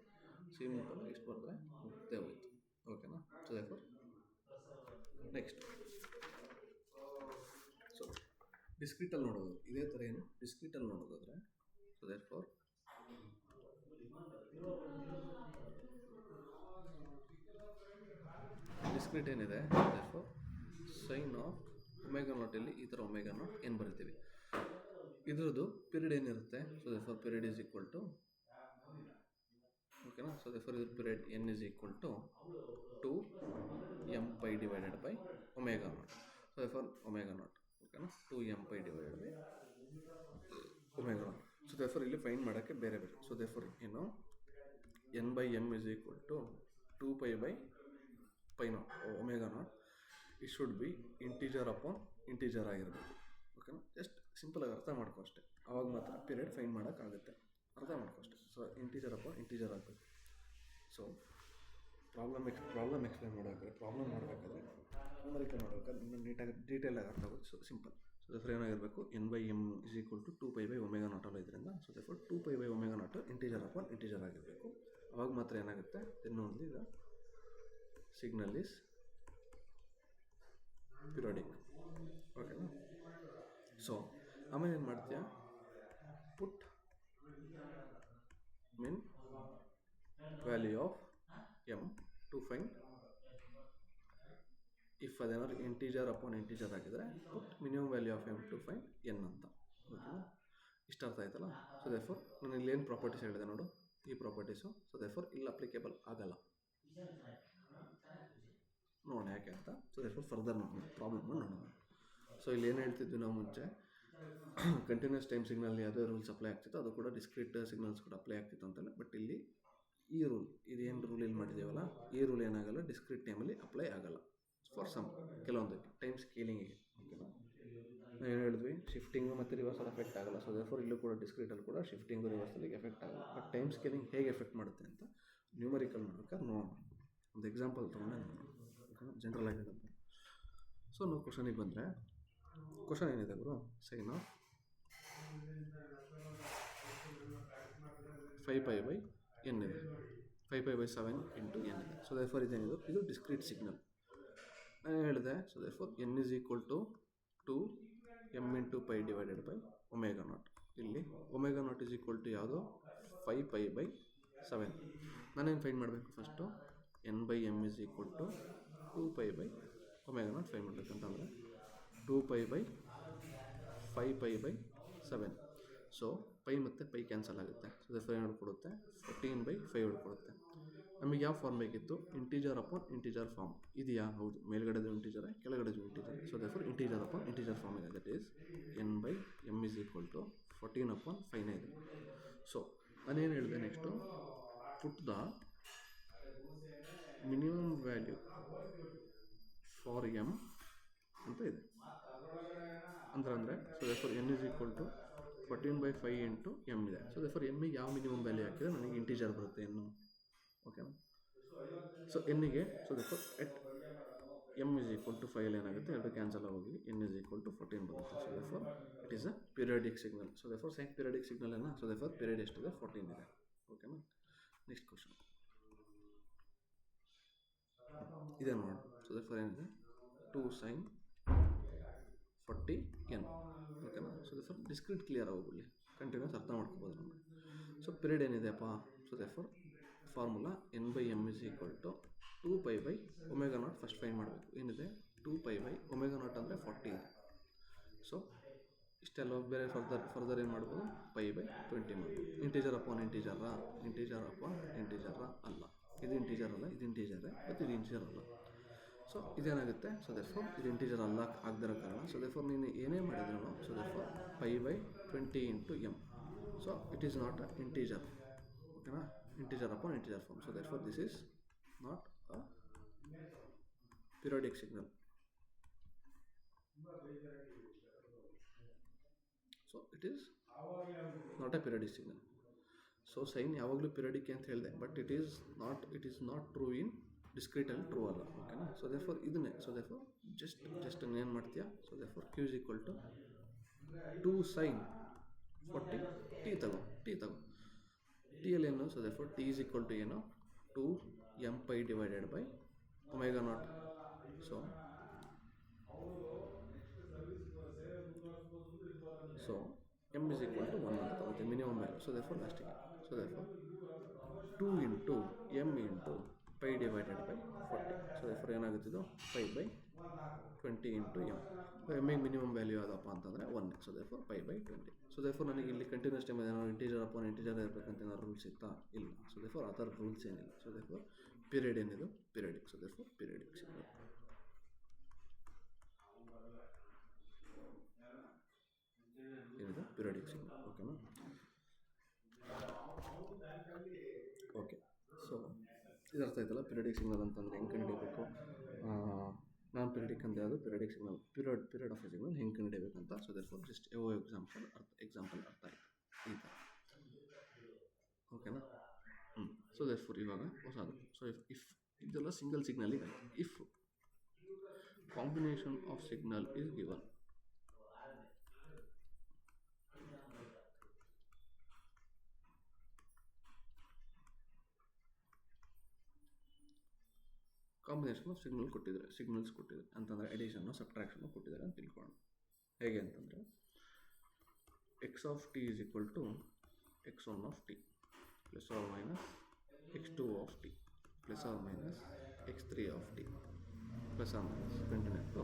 Simple ಇಷ್ಟು ಬರೆದ್ರೆ ಮುಗ್ದೇ ಹೋಯ್ತು. ಓಕೆನಾ? ಸೊ therefore ನೆಕ್ಸ್ಟ್ ಸೊ ಡಿಸ್ಕ್ರೀಟಲ್ಲಿ ನೋಡೋದು ಇದೇ ಥರ. ಏನು ಡಿಸ್ಕ್ರೀಟಲ್ಲಿ ನೋಡೋದಾದರೆ, ಸೊ therefore ಡಿಸ್ಕ್ರೀಟ್ ಏನಿದೆ? therefore ಸೈನ್ ಆಫ್ ಒಮೆಗಾ ನಾಟಲ್ಲಿ ಈ ಥರ ಒಮೆಗಾ ನಾಟ್ ಏನು ಬರಿತೀವಿ. ಇದ್ರದ್ದು ಪೀರಿಯಡ್ ಏನಿರುತ್ತೆ? So therefore period is equal to ಓಕೆನಾ. ಸೊ ದೇರ್ಫೋರ್ ಇದ್ರ period n is equal to 2 m pi divided by omega naught. So therefore omega naught, ಓಕೆನಾ, 2 m pi divided by omega naught. So therefore ಇಲ್ಲಿ find ಮಾಡೋಕ್ಕೆ ಬೇರೆ ಬೇರೆ. So therefore ಏನು n by m is equal to 2 pi by pi naught omega naught. It should be integer upon integer ಆಗಿರಬೇಕು. ಓಕೆನಾ, just ಸಿಂಪಲಾಗಿ ಅರ್ಥ ಮಾಡ್ಕೊ ಅಷ್ಟೇ. ಆವಾಗ ಮಾತ್ರ ಪೀರಿಯಡ್ ಫೈಂಡ್ ಮಾಡೋಕ್ಕಾಗುತ್ತೆ. ಅರ್ಥ ಮಾಡ್ಕೊ ಅಷ್ಟೇ. ಸೊ ಇಂಟೀಜರ್ ಅಪಾನ್ ಇಂಟೀಜರ್ ಆಗಬೇಕು. ಸೊ ಪ್ರಾಬ್ಲಮ್ ಎಕ್ಸ್ಪ್ಲೈನ್ ಮಾಡಬೇಕಾದ್ರೆ, ಪ್ರಾಬ್ಲಮ್ ಮಾಡಬೇಕಾದ್ರೆ, ನ್ಯೂಮರಿಕಲ್ ಮಾಡಬೇಕಾದ್ರೆ ಇನ್ನೂ ನೀಟಾಗಿ ಡೀಟೇಲಾಗಿ ಅರ್ಥ ಆಗುತ್ತೆ. So simple. ಸೊ ದೇರ್ಫೋರ್ ಏನಾಗಿರಬೇಕು, n by m is equal to 2 pi by omega naught ಅಲ್ಲ ಇದರಿಂದ. So therefore 2 pi by omega naught integer upon integer ಆಗಿರಬೇಕು. ಅವಾಗ ಮಾತ್ರ ಏನಾಗುತ್ತೆ, then only the signal is periodic. ಓಕೆನಾ. ಸೊ ಆಮೇಲೆ ಏನು ಮಾಡ್ತೀಯ, put min value of m to find if ಅದೇನಾದ್ರು ಇಂಟೀಜರ್ ಅಪಾನ್ ಇಂಟೀಜರ್ ಆಗಿದ್ರೆ put minimum value of m to find n ಅಂತ. ಓಕೆನಾ, ಇಷ್ಟ ಅರ್ಥ ಆಯ್ತಲ್ಲ. ಸೊ ದೇರ್ಫೋರ್ ನಾನು ಇಲ್ಲೇನು ಪ್ರಾಪರ್ಟೀಸ್ ಹೇಳಿದೆ ನೋಡು, ಈ ಪ್ರಾಪರ್ಟೀಸು. ಸೊ ದೇರ್ಫೋರ್ ಇಲ್ಲಿ ಅಪ್ಲಿಕೇಬಲ್ ಆಗಲ್ಲ. ನೋಡೋಣ ಯಾಕೆ ಅಂತ. ಸೊ ದೇರ್ಫೋರ್ ಫರ್ದರ್ ನೋಡೋಣ, ಪ್ರಾಬ್ಲಮ್ನ ನೋಡೋಣ. ಸೊ ಇಲ್ಲಿ ಏನು ಹೇಳ್ತಿದ್ವಿ ನಾವು ಮುಂಚೆ, ಕಂಟಿನ್ಯೂಸ್ ಟೈಮ್ ಸಿಗ್ನಲ್ಲಿ ಯಾವುದೇ ರೂಲ್ಸ್ ಅಪ್ಲೈ ಆಗ್ತಿತ್ತು, ಅದು ಕೂಡ ಡಿಸ್ಕ್ರೀಟ್ ಸಿಗ್ನಲ್ಸ್ ಕೂಡ ಅಪ್ಲೈ ಆಗ್ತಿತ್ತು ಅಂತಲ್ಲ. ಬಟ್ ಇಲ್ಲಿ ಈ ರೂಲ್, ಇದೇನು ರೂಲ್ ಇಲ್ಲಿ ಮಾಡಿದ್ದೀವಲ್ಲ, ಈ ರೂಲ್ ಏನಾಗಲ್ಲ, ಡಿಸ್ಕ್ರೀಟ್ ಟೈಮಲ್ಲಿ ಅಪ್ಲೈ ಆಗಲ್ಲ ಫಾರ್ ಸಮ್ ಕೆಲವೊಂದಕ್ಕೆ ಟೈಮ್ ಸ್ಕೇಲಿಂಗಿಗೆ. ಓಕೆನಾ, ನಾವು ಏನು ಹೇಳಿದ್ವಿ, ಶಿಫ್ಟಿಂಗು ಮತ್ತು ರಿವರ್ಸಲ್ ಎಫೆಕ್ಟ್ ಆಗಲ್ಲ. ಸೊ ದೇರ್ಫೋರ್ ಇಲ್ಲೂ ಕೂಡ ಡಿಸ್ಕ್ರೀಟಲ್ಲಿ ಕೂಡ ಶಿಫ್ಟಿಂಗು ರಿವರ್ಸಲಿಗೆ ಎಫೆಕ್ಟ್ ಆಗಲ್ಲ. ಬಟ್ ಟೈಮ್ ಸ್ಕೇಲಿಂಗ್ ಹೇಗೆ ಎಫೆಕ್ಟ್ ಮಾಡುತ್ತೆ ಅಂತ ನ್ಯೂಮರಿಕಲ್ ಮಾಡ್ಬೇಕಾದ್ರೆ ನೋಡೋಣ. ಒಂದು ಎಕ್ಸಾಂಪಲ್ ತೊಗೊಂಡೆ ನೋಡೋಣ. ಓಕೆನಾ, ಜನರಲ್ ಆಗಿರುತ್ತೆ. ಸೊ ನಾವು ಕ್ವಶನಿಗೆ ಬಂದರೆ, ಕ್ವಶನ್ ಏನಿದೆ ಗುರು, sine of 5 pi by n ಇದೆ, 5 pi by 7 ಇಂಟು n ಇದೆ. ಸೊ ದೇರ್ಫೋರ್ ಇದೇನಿದು, ಇದು ಡಿಸ್ಕ್ರೀಟ್ ಸಿಗ್ನಲ್ ನಾನು ಹೇಳಿದೆ. So therefore n is equal to 2 m into pi divided by omega naught. ಇಲ್ಲಿ omega naught is equal to ಯಾವುದು, 5 pi by 7. ನಾನೇನು find ಮಾಡಬೇಕು, first n by m is equal to 2 pi by omega naught ಫೈಂಡ್ ಮಾಡಬೇಕಂತಂದರೆ 2 pi by 5 pi by 7. So pi ಮತ್ತು pi cancel ಆಗುತ್ತೆ. So therefore ಏನು ಕೊಡುತ್ತೆ, 14 by 5 ಕೊಡುತ್ತೆ. ನಮಗೆ ಯಾವ ಫಾರ್ಮ್ ಬೇಕಿತ್ತು, ಇಂಟೀಜರ್ ಅಪಾನ್ ಇಂಟೀಜರ್ ಫಾರ್ಮ್ ಇದೆಯಾ? ಹೌದು, ಮೇಲ್ಗಡೆದು ಇಂಟೀಜರ್, ಕೆಳಗಡೆದು integer. So therefore integer upon integer form ಇದೆ. That is n by m is equal to 14 upon 5 ಇದೆ. ಸೊ ನಾನೇನು ಹೇಳಿದೆ, next put the minimum value for m ಅಂತ ಇದೆ ಅಂದರೆ. So therefore n is equal to 14 by 5 into m ಇದೆ. So therefore ಎಮ್ಮಿಗೆ ಯಾವ ಮಿನಿಮಮ್ ವ್ಯಾಲ್ಯೂ ಹಾಕಿದ್ರೆ ನನಗೆ ಇಂಟೀಜರ್ ಬರುತ್ತೆ n. ಓಕೆನಾ. ಸೊ ಎನ್ನಿಗೆ, so therefore at m is equal to 5 ಏನಾಗುತ್ತೆ, ಎರಡು ಕ್ಯಾನ್ಸಲ್ ಆಗೋಗಿ n is equal to 14 ಬರುತ್ತೆ. So therefore it is a periodic signal. So therefore sine periodic signal ಏನೋ. ಸೊ ದೇರ್ಫೋರ್ ಪೀರಿಯಡ್ ಎಷ್ಟಿದೆ, 14 ಇದೆ. ಓಕೆನಾ. ನೆಕ್ಸ್ಟ್ ಕ್ವಶನ್ ಇದೆ ನೋಡಿ. ಸೊ ದೇರ್ಫೋರ್ ಏನಿದೆ, 2 sin 40 n. ಓಕೆನಾ. ಸೊ ದೇರ್ಫೋರ್ ಡಿಸ್ಕ್ರೀಟ್ ಕ್ಲಿಯರ್ ಆಗೋಗ್ಬಿಡಲಿ, ಕಂಟಿನ್ಯೂಸ್ ಅರ್ಥ ಮಾಡ್ಕೋಬೋದು ನಮಗೆ. ಸೊ ಪೀರಿಯಡ್ ಏನಿದೆಯಪ್ಪ, so therefore formula n by m is equal to 2 pi by omega naught first find ಮಾಡಬೇಕು. ಏನಿದೆ, 2 pi by omega naught ಅಂದರೆ 40 ಇದೆ. ಸೊ ಇಷ್ಟೆಲ್ಲ ಬೇರೆ ಫರ್ದರ್ ಏನು ಮಾಡ್ಬೋದು, ಪೈ ಬೈ 20 ಮಾಡ್ಬೋದು. ಇಂಟೀಜರ್ ಅಪಾನ್ ಇಂಟೀಜರಾ, ಇಂಟೀಜರ್ ಅಪಾನ್ ಇಂಟೀಜರಾ ಅಲ್ಲ. ಇದು ಇಂಟೀಜರ್ ಅಲ್ಲ, ಇದು ಇಂಟೀಜರೇ, ಮತ್ತು ಇದು ಇಂಟೀಜರ್ ಅಲ್ಲ. ಸೊ ಇದೇನಾಗುತ್ತೆ, ಸೊ ದೇರ್ಫೋರ್ ಇದು ಇಂಟೀಜರ್ ಅಲ್ಲ ಆಗದಿರೋ ಕಾರಣ. ಸೊ ದೇರ್ಫೋರ್ ನೀನು ಏನೇ ಮಾಡಿದ್ರು, so therefore pi by 20 into m. So it is not a integer. ಓಕೆನಾ, integer upon integer form. So therefore this is not a periodic signal. So it is not a periodic signal. So sin ಯಾವಾಗಲೂ periodic ಅಂತ ಹೇಳಿದೆ, but it is not true in discrete ಅಲ್ಲಿ true ಅಲ್ಲ. ಓಕೆನಾ. So therefore ಇದನ್ನೇ, so therefore just ಏನು ಮಾಡ್ತೀಯಾ, so therefore q is equal to 2 sin 40 t ತಗೋ t ಅಲ್ಲಿ ಏನು, so therefore t is equal to ಏನು, 2 m pi divided by omega naught. So m is equal to 1 ಅಂತ ತಗೋತೀವಿ minimum value. So therefore ಲಾಸ್ಟಿಗೆ, so therefore 2 into m into pi divided by 40. So therefore ಏನಾಗುತ್ತಿದ್ದು 5/20 into m. ಎಮ್ಮಿಗೆ minimum value ಯಾವುದಪ್ಪ ಅಂತಂದರೆ 1. So therefore 5/20. So therefore ನನಗೆ ಇಲ್ಲಿ continuous time ಏನಾದ್ರು ಇಂಟೀಜರ್ ಅಪಾನ್ ಇಂಟೀಜರ್ ಇರಬೇಕಂತ ಏನಾದ್ರು ರೂಲ್ಸ್ ಇತ್ತಾ? ಇಲ್ಲ. ಸೊ ದೇರ್ಫೋರ್ ಆ ಥರ ರೂಲ್ಸ್ ಏನಿಲ್ಲ. ಸೊ ದೇರ್ಫೋರ್ ಪೀರಿಯಡ್ ಏನಿದು periodic. So therefore periodic signal. ಏನಿದೆ ಪೀರಿಯಡಿಕ್ ಸಿಗ್ನಲ್. ಓಕೆನಾ? ಓಕೆ. ಸೊ ಇದರ್ಥ ಆಯ್ತಲ್ಲ ಪೀರಿಯಡಿಕ್ ಸಿಗ್ನಲ್ ಅಂತಂದರೆ ಹೆಂಗೆ ಕಂಡುಹಿಡಿಯಬೇಕು, ನಾನ್ ಪೀರಿಯಡಿಕ್ ಅಂತ ಯಾವುದು, periodic signal period of A signal ಹೆಂಗೆ ಕಂಡುಹಿಡಿಯಬೇಕಂತ. ಸೊ ದೇರ್ಫೋರ್ ಜಸ್ಟ್ ಎಕ್ಸಾಂಪಲ್ ಅರ್ಥ ಆಯಿತು ಈ ಥರ. ಓಕೆನಾ? ಸೊ ದೇರ್ಫೋರ್ ಇವಾಗ ಹೊಸದು. ಸೊ ಇಫ್ ಇದೆಲ್ಲ ಸಿಂಗಲ್ ಸಿಗ್ನಲಿಗೆ ಆಯಿತು. If combination of signal is given, combination of signals ಕೊಟ್ಟಿದ್ದಾರೆ ಅಂತಂದರೆ ಎಡಿಷನ್ನು ಸಬ್ಟ್ರಾಕ್ಷನ್ನು ಕೊಟ್ಟಿದ್ದಾರೆ ಅಂತ ತಿಳ್ಕೊಳ್ಳೋಣ. ಹೇಗೆ ಅಂತಂದರೆ x(t) is equal to x1(t) plus or minus x2(t) plus or minus x3(t) plus or minus continue to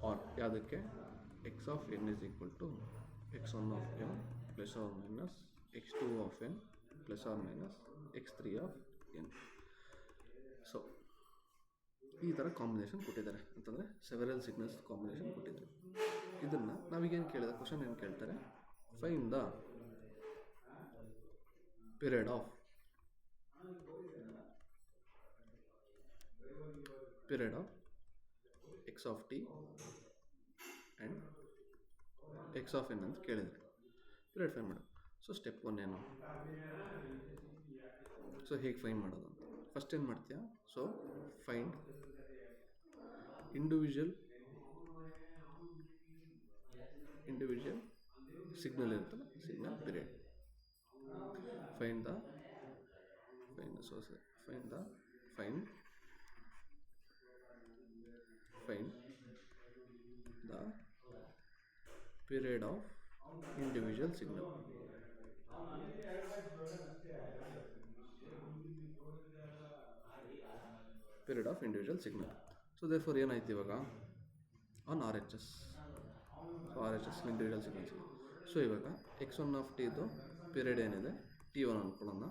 or ಯಾವುದಕ್ಕೆ x(n) is equal to x1(n) plus or minus x2(n) plus or minus x3(n). So ಈ ಥರ combination ಕೊಟ್ಟಿದ್ದಾರೆ ಅಂತಂದರೆ several signals combination ಕೊಟ್ಟಿದ್ದಾರೆ. ಇದನ್ನು ನಾವೀಗೇನು ಕೇಳಿದ question ಏನು ಕೇಳ್ತಾರೆ, find the period of x(t) and x(n) ಅಂತ ಕೇಳಿದ್ರು. ಪೀರಿಯಡ್ ಫೈಂಡ್ ಮಾಡೋದು. ಸೊ ಸ್ಟೆಪ್ 1 ಏನು, ಸೊ ಹೇಗೆ ಫೈಂಡ್ ಮಾಡೋದು ಅಂತ ಫಸ್ಟ್ ಏನು ಮಾಡ್ತೀಯಾ, ಸೊ ಫೈಂಡ್ ಇಂಡಿವಿಜುವಲ್ ಸಿಗ್ನಲ್ ಇರುತ್ತಲ್ಲ, signal period. Find the period of individual signal. Period of individual signal. So therefore ಏನಾಯ್ತು ಇವಾಗ on RHS. So RHS individual signals. So ಇವಾಗ x1(t)ದು ಪೀರಿಯಡ್ ಏನಿದೆ t1 ಅಂದ್ಕೊಳ್ಳೋಣ,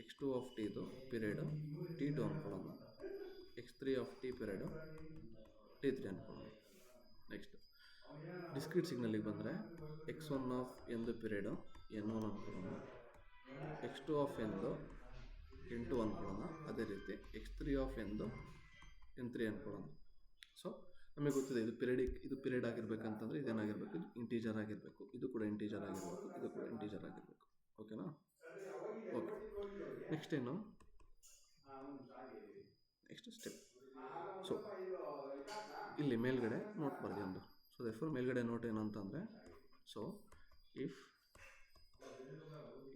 x2(t)ದು ಪೀರಿಯಡು t2 ಅಂದ್ಕೊಳ್ಳೋಣ, x3(t) ಪೀರಿಯಡು t3 ಅಂದ್ಕೊಳ್ಳೋಣ. ನೆಕ್ಸ್ಟ್ ಡಿಸ್ಕ್ರೀಟ್ ಸಿಗ್ನಲಿಗೆ ಬಂದರೆ x1(n) period n1 ಅಂದ್ಕೊಳ್ಳೋಣ, x2(n) n2 ಅಂದ್ಕೊಳ್ಳೋಣ, ಅದೇ ರೀತಿ x3(n) n3 ಅಂದ್ಕೊಳ್ಳೋಣ. ಸೊ ನಮಗೆ ಗೊತ್ತಿದೆ ಇದು ಪೀರಿಯಡ್ ಆಗಿರ್ಬೇಕಂತಂದರೆ ಇದೇನಾಗಿರ್ಬೇಕು, ಇದು ಇಂಟೀಜರ್ ಆಗಿರಬೇಕು, ಇದು ಕೂಡ ಇಂಟೀಜರ್ ಆಗಿರಬೇಕು, ಇದು ಕೂಡ ಇಂಟೀಜರ್ ಆಗಿರಬೇಕು. ಓಕೆನಾ? ಓಕೆ. ನೆಕ್ಸ್ಟ್ ಏನು, ನೆಕ್ಸ್ಟ್ ಸ್ಟೆಪ್. ಸೊ ಇಲ್ಲಿ ಮೇಲ್ಗಡೆ ನೋಟ್ ಬರ್ದು. ಸೊ ದೇರ್ಫೋರ್ ಮೇಲ್ಗಡೆ ನೋಟ್ ಏನು ಅಂತಂದರೆ, so if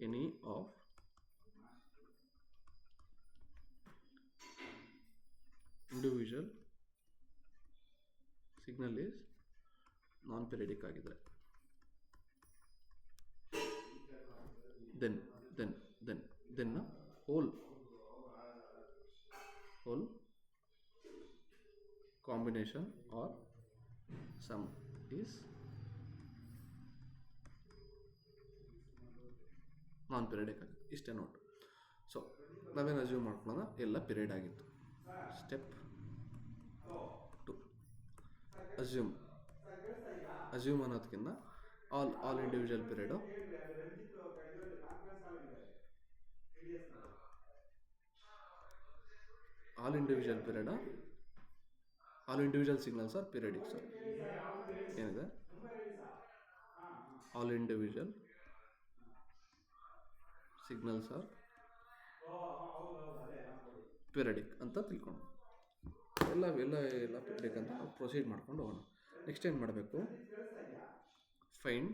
any of individual signal is non periodic ಆಗಿದ್ರೆ, then whole combination or sum is non periodic ಆಗಿದೆ. ಇಷ್ಟೇ ನೋಟ್. ಸೊ ನಾವೇನು ಅಸ್ಯೂಮ್ ಮಾಡ್ಕೊಳ್ಳೋಣ, ಎಲ್ಲ ಪೀರಿಯಡ್ ಆಗಿತ್ತು. ಸ್ಟೆಪ್ 2 ಅಸ್ಯೂಮ್ ಅನ್ನೋದಕ್ಕಿಂತ all individual period all individual signals are periodic. Sir ಏನಿದೆ, all individual signals are periodic ಅಂತ ತಿಳ್ಕೊಂಡು ಎಲ್ಲ ಪೀರಿಯಡಿಕ್ ಅಂತ ನಾವು ಪ್ರೊಸೀಡ್ ಮಾಡ್ಕೊಂಡು ಹೋಗೋಣ. ನೆಕ್ಸ್ಟ್ ಏನು ಮಾಡಬೇಕು, ಫೈಂಡ್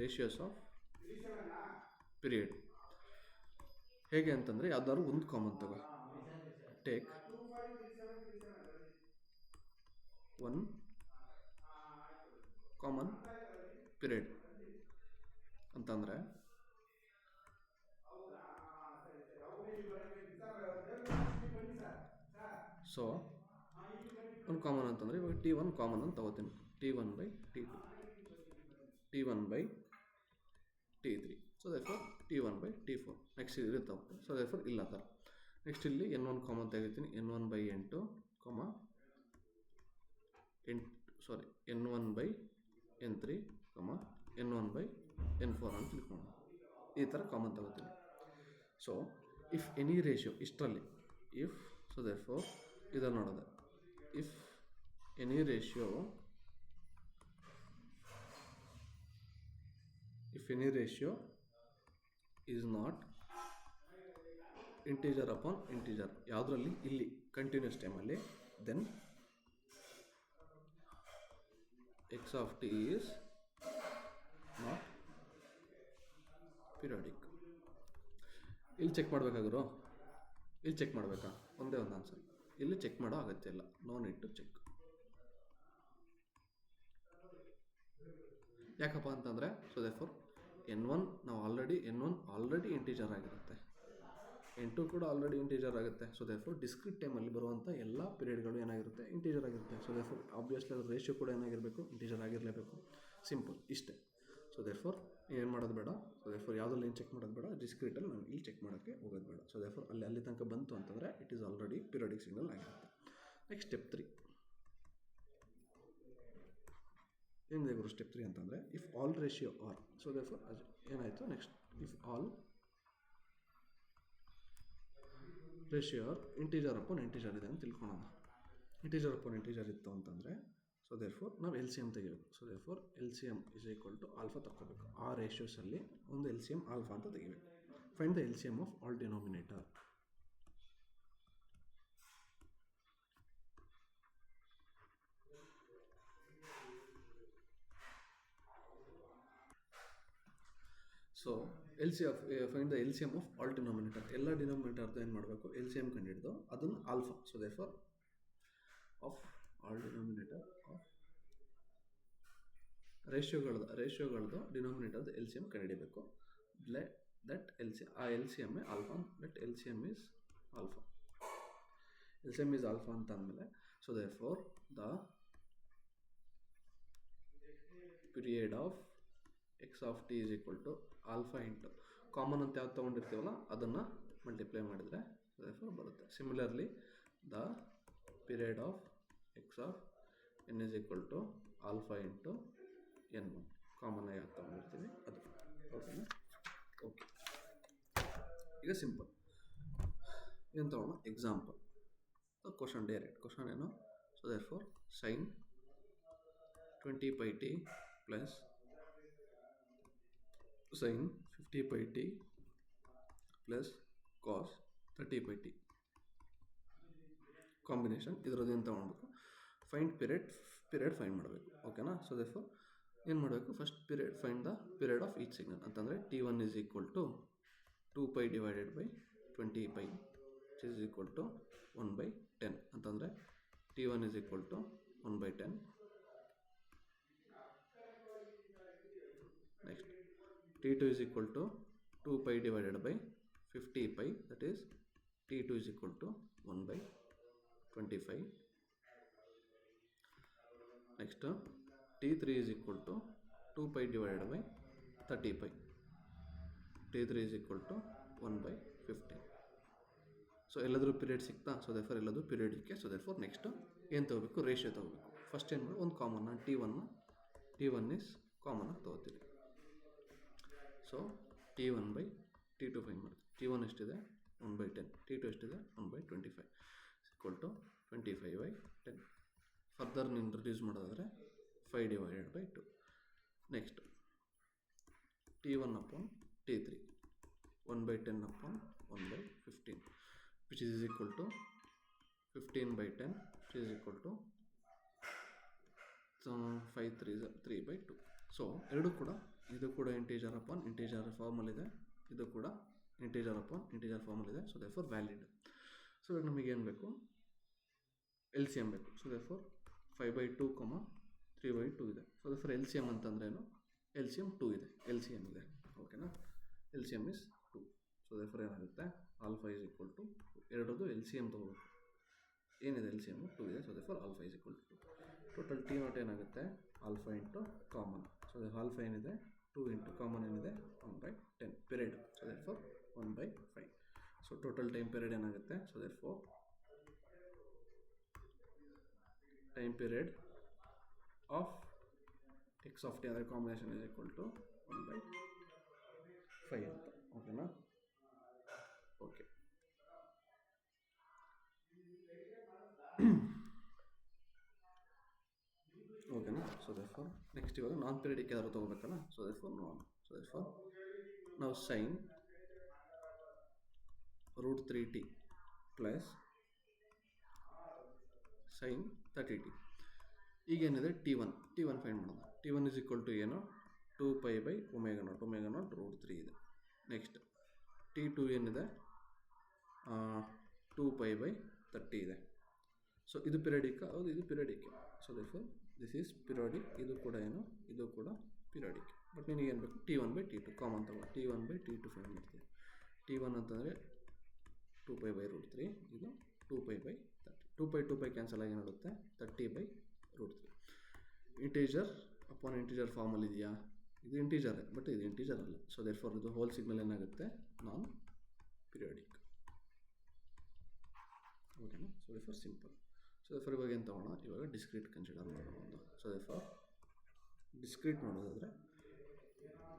ರೇಷಿಯೋಸ್ ಆಫ್ ಪೀರಿಯಡ್. ಹೇಗೆ ಅಂತಂದರೆ ಯಾವ್ದಾದ್ರು ಒಂದು ಕಾಮನ್ ತಗೋ, ಟೇಕ್ 1 ಕಾಮನ್ ಪೀರಿಯಡ್ ಅಂತಂದರೆ ಸೊ ಒಂದು ಕಾಮನ್ ಅಂತಂದರೆ ಇವಾಗ T1 ಕಾಮನ್ ಅಂತ ತಗೋತೀನಿ, T1/T2, T1/T3, so therefore T1/T4. Next ಇರುತ್ತೆ ಹೋಗ್ತದೆ, ಸೊ ದೇರ್ಫೋರ್ ಇಲ್ಲ ಥರ. ನೆಕ್ಸ್ಟ್ ಇಲ್ಲಿ N1 ಕಾಮನ್ ತೆಗಿತೀನಿ, N1/N2, N1/N3, N1/N4 ಅಂತ ತಿಳ್ಕೊಂಡು ಈ ಥರ ಕಾಮನ್ ತಗೋತೀನಿ. ಸೊ ಇಫ್ ಎನಿ ರೇಷಿಯೋ ಇಷ್ಟರಲ್ಲಿ ಸೊ ದೇರ್ಫೋರ್ ಇದನ್ನು ನೋಡೋದೆ, if any ratio is not integer upon integer, ಯಾವುದರಲ್ಲಿ ಇಲ್ಲಿ ಕಂಟಿನ್ಯೂಸ್ ಟೈಮಲ್ಲಿ, then x of t is not periodic. ಇಲ್ಲಿ ಚೆಕ್ ಮಾಡಬೇಕಾಗಿರೋ, ಇಲ್ಲಿ ಚೆಕ್ ಮಾಡಬೇಕಾ? ಒಂದೇ ಒಂದು ಆನ್ಸರ್, ಇಲ್ಲಿ ಚೆಕ್ ಮಾಡೋ ಅಗತ್ಯ ಇಲ್ಲ, ನೋ ನೀಡ್ ಟು ಚೆಕ್. ಯಾಕಪ್ಪ ಅಂತಂದರೆ so therefore N1 already integer ಆಗಿರುತ್ತೆ, N2 ಕೂಡ ಆಲ್ರೆಡಿ ಇಂಟೀಜರ್ ಆಗುತ್ತೆ. ಸೊ ದೇರ್ಫೋರ್ ಡಿಸ್ಕ್ರಿಟ್ ಟೈಮಲ್ಲಿ ಬರುವಂಥ ಎಲ್ಲ ಪೀರಿಯಡ್ಗಳು ಏನಾಗಿರುತ್ತೆ, ಇಂಟೀಜರ್ ಆಗಿರುತ್ತೆ. ಸೊ ದೇರ್ಫೋರ್ ಆಬ್ವಿಯಸ್ಲಿ ಅದ್ರ ರೇಷಿಯೋ ಕೂಡ ಏನಾಗಿರಬೇಕು, ಇಂಟೀಜರ್ ಆಗಿರಲೇಬೇಕು. ಸಿಂಪಲ್ ಇಷ್ಟೇ. ಸೊ ದೇರ್ಫೋರ್ ಏನು ಮಾಡೋದು ಬೇಡ, ಸೊ ದೇರ್ಫೋರ್ ಯಾವುದ್ರಲ್ಲಿ ಏನು ಚೆಕ್ ಮಾಡೋದು ಬೇಡ, ಡಿಸ್ಕ್ರಿಟಲ್ಲಿ ನಾನು ಇಲ್ಲಿ ಚೆಕ್ ಮಾಡೋಕ್ಕೆ ಹೋಗೋದು ಬೇಡ. ಸೊ ದೇರ್ಫೋರ್ ಅಲ್ಲಿ ತನಕ ಬಂತು ಅಂತಂದರೆ it is already periodic signal ಆಗಿರುತ್ತೆ. ನೆಕ್ಸ್ಟ್ ಸ್ಟೆಪ್ 3 ಏನಿದೆ ಗುರು? ಸ್ಟೆಪ್ 3 ಅಂತಂದರೆ if all ratio are, so therefore ಏನಾಯಿತು next, if all ratio are integer upon integer ಇದೆ ಅಂತ ತಿಳ್ಕೊಳ್ಳೋಣ. ಇಂಟೀಜರ್ ಅಪಾನ್ ಇಂಟೀಜರ್ ಇತ್ತು ಅಂತಂದರೆ ಸೊ ದೇರ್ಫೋರ್ ನಾವು LCM ತೆಗಿಬೇಕು. So therefore LCM is equal to alpha ತಗೋಬೇಕು. ಆ ರೇಷಿಯೋಸಲ್ಲಿ ಒಂದು LCM ಆಲ್ಫಾ ಅಂತ ತೆಗಿಬೇಕು. Find the LCM of all denominator. So find the LCM of all denominator. ಎಲ್ಲ ಡಿನೋಮಿನೇಟರ್ದು ಏನು ಮಾಡಬೇಕು, LCM ಕಂಡುಹಿಡಿದು ಅದನ್ನು alpha. So therefore of all denominator of ರೇಷಿಯೋಗಳದ್ದು ಡಿನೋಮಿನೇಟರ್ದು LCM ಕಂಡುಹಿಡಿಬೇಕು. ದಟ್ ಆ LCM alpha, that LCM is alpha ಅಂತ ಅಂದಮೇಲೆ so therefore the period of x of t is equal to alpha into common ಅಂತ ಯಾವ್ದು ತೊಗೊಂಡಿರ್ತೀವಲ್ಲ ಅದನ್ನು ಮಲ್ಟಿಪ್ಲೈ ಮಾಡಿದರೆ ಬರುತ್ತೆ. Similarly the period of x of n is equal to alpha into N1 common ಆಗಿ ಯಾವ್ದು ತೊಗೊಂಡಿರ್ತೀವಿ ಅದು. ಓಕೆನಾ? ಓಕೆ, ಈಗ ಸಿಂಪಲ್ ಏನು ತೊಗೊಳ್ಳೋಣ, ಎಕ್ಸಾಂಪಲ್. ಕ್ವಶನ್ ಡೈರೆಕ್ಟ್ ಕ್ವಶನ್ ಏನು? So therefore sin 20πt plus sin 50πt plus cos 30πt combination. ಇದರದ್ದು ಏನು ತೊಗೊಳ್ಬೇಕು, ಪೀರಿಯಡ್ ಫೈಂಡ್ ಮಾಡಬೇಕು. ಓಕೆನಾ? ಸೊ ದೇರ್ಫೋರ್ ಏನು ಮಾಡಬೇಕು, first find the period of each signal ಅಂತಂದರೆ T1 is equal to 2π divided by 20π which is equal to 1/10 ಅಂತಂದರೆ T1 is equal to 1/10. Next T2 is equal to 2π divided by 50π, that is T2 is equal to 1/25. Next T3 is equal to 2π divided by 30π, T3 is equal to 1/15. So ಎಲ್ಲಾದರೂ period ಸಿಗ್ತಾ? So therefore ಎಲ್ಲದು ಪೀರಿಯಡಿಕ್ಕೆ. So therefore next ಏನು ತೊಗೋಬೇಕು, ratio ತೊಗೋಬೇಕು. First ಏನು ಮಾಡಿ ಒಂದು common, ನಾನು T1 ಇಸ್ ಕಾಮನ್ ಆಗಿ ತೊಗೋತೀನಿ. ಸೊ T1/T2 ಫೈಂಡ್ ಮಾಡ್ತೀವಿ. T1 ಎಷ್ಟಿದೆ, 1/10. T2 ಎಷ್ಟಿದೆ, 1/25 ಈಕ್ವಲ್ ಟು 25/10. ಫರ್ದರ್ ನೀನು ರಿಡ್ಯೂಸ್ ಮಾಡೋದಾದರೆ 5 divided by 2. Next T1 upon T3 1/10 upon 1/15 which is equal to 15/10 which is equal to 5 3/2. So ಎರಡು ಕೂಡ, ಇದು ಕೂಡ ಇಂಟೀಜರ್ ಅಪಾನ್ ಇಂಟೀಜರ್ ಫಾರ್ಮಲ್ಲಿದೆ, ಇದು ಕೂಡ ಇಂಟೀಜರ್ ಅಪಾನ್ ಇಂಟೀಜರ್ ಫಾರ್ಮಲ್ಲಿದೆ. So therefore valid. ಸೊ ಇವಾಗ ನಮಗೇನು ಬೇಕು, LCM ಬೇಕು. ಸೊ ದೇರ್ಫೋರ್ 5/2, 3/2 ಇದೆ. ಸೊ ದೇರ್ಫೋರ್ LCM ಅಂತಂದ್ರೇನು, LCM 2 ಇದೆ, LCM ಇದೆ. ಓಕೆನಾ? LCM is 2. ಸೊ ದೇರ್ಫೋರ್ ಏನಾಗುತ್ತೆ, ಆಲ್ಫಾ ಇಸ್ ಈಕ್ವಲ್ ಟು ಎರಡರದ್ದು LCM ತೊಗೋಬೇಕು. ಏನಿದೆ ಎಲ್ ಸಿ ಎಮ್ 2 ಇದೆ. So therefore alpha is equal to 2. Total t naught ಏನಾಗುತ್ತೆ alpha into common. So alpha ಏನಿದೆ 2 ಇಂಟು ಕಾಮನ್ ಏನಿದೆ 1/10 period. So therefore 1/5. So total time period ಏನಾಗುತ್ತೆ. So therefore time period of X of T ಅಂದರೆ combination is equal to 1/5 ಅಂತ. ಓಕೆನಾ. Okay ಓಕೆನಾ. So therefore next ಇವಾಗ non periodic ಯಾರು ತೊಗೋಬೇಕಲ್ಲ. ಸೊ ದೇರ್ಫೋರ್ ನಾವು sine √3t plus sine 30t. ಈಗೇನಿದೆ T1 ಫೈಂಡ್ ಮಾಡೋಣ. T1 ಇಸ್ ಈಕ್ವಲ್ ಟು ಏನು 2π/ω0 √3 ಇದೆ. ನೆಕ್ಸ್ಟ್ T2 ಏನಿದೆ 2π/30 ಇದೆ. ಸೊ ಇದು ಪಿರಿಯಡಿಕ್. ಹೌದು, ಇದು periodic. So therefore this is periodic. ಇದು ಕೂಡ ಏನು, ಇದು ಕೂಡ ಪಿರಿಯಡಿಕ್. ಬಟ್ ನಿನಗೆ ಏನು ಬೇಕು T1/T2 ಕಾಮನ್ ತಗೋ. T1/T2 ಫೈಂಡ್ ಮಾಡ್ತೀವಿ. T1 ಅಂತಂದರೆ 2π/√3, ಇದು 2π/30. 2π ಕ್ಯಾನ್ಸಲ್ ಆಗಿ ಏನಾಗುತ್ತೆ 30/√3. ಇಂಟೀಜರ್ ಅಪಾನ್ ಇಂಟೀಜರ್ ಫಾರ್ಮಲ್ಲಿ ಇದೆಯಾ? ಇದು ಇಂಟೀಜರ್, ಬಟ್ ಇದು ಇಂಟೀಜರ್ ಅಲ್ಲ. ಸೊ ದೇರ್ಫೋರ್ ಇದು ಹೋಲ್ ಸಿಗ್ನಲ್ ಏನಾಗುತ್ತೆ ನಾನ್ ಪಿರಿಯಡಿಕ್. ಓಕೆನಾ. So therefore simple. So therefore ಇವಾಗ ಏನು ತಗೋಣ, ಇವಾಗ ಡಿಸ್ಕ್ರೀಟ್ ಕನ್ಸಿಡರ್ ಮಾಡೋಣ ಒಂದು. ಸೊ ದೇರ್ಫೋರ್ ಡಿಸ್ಕ್ರೀಟ್ ಮಾಡೋದಾದರೆ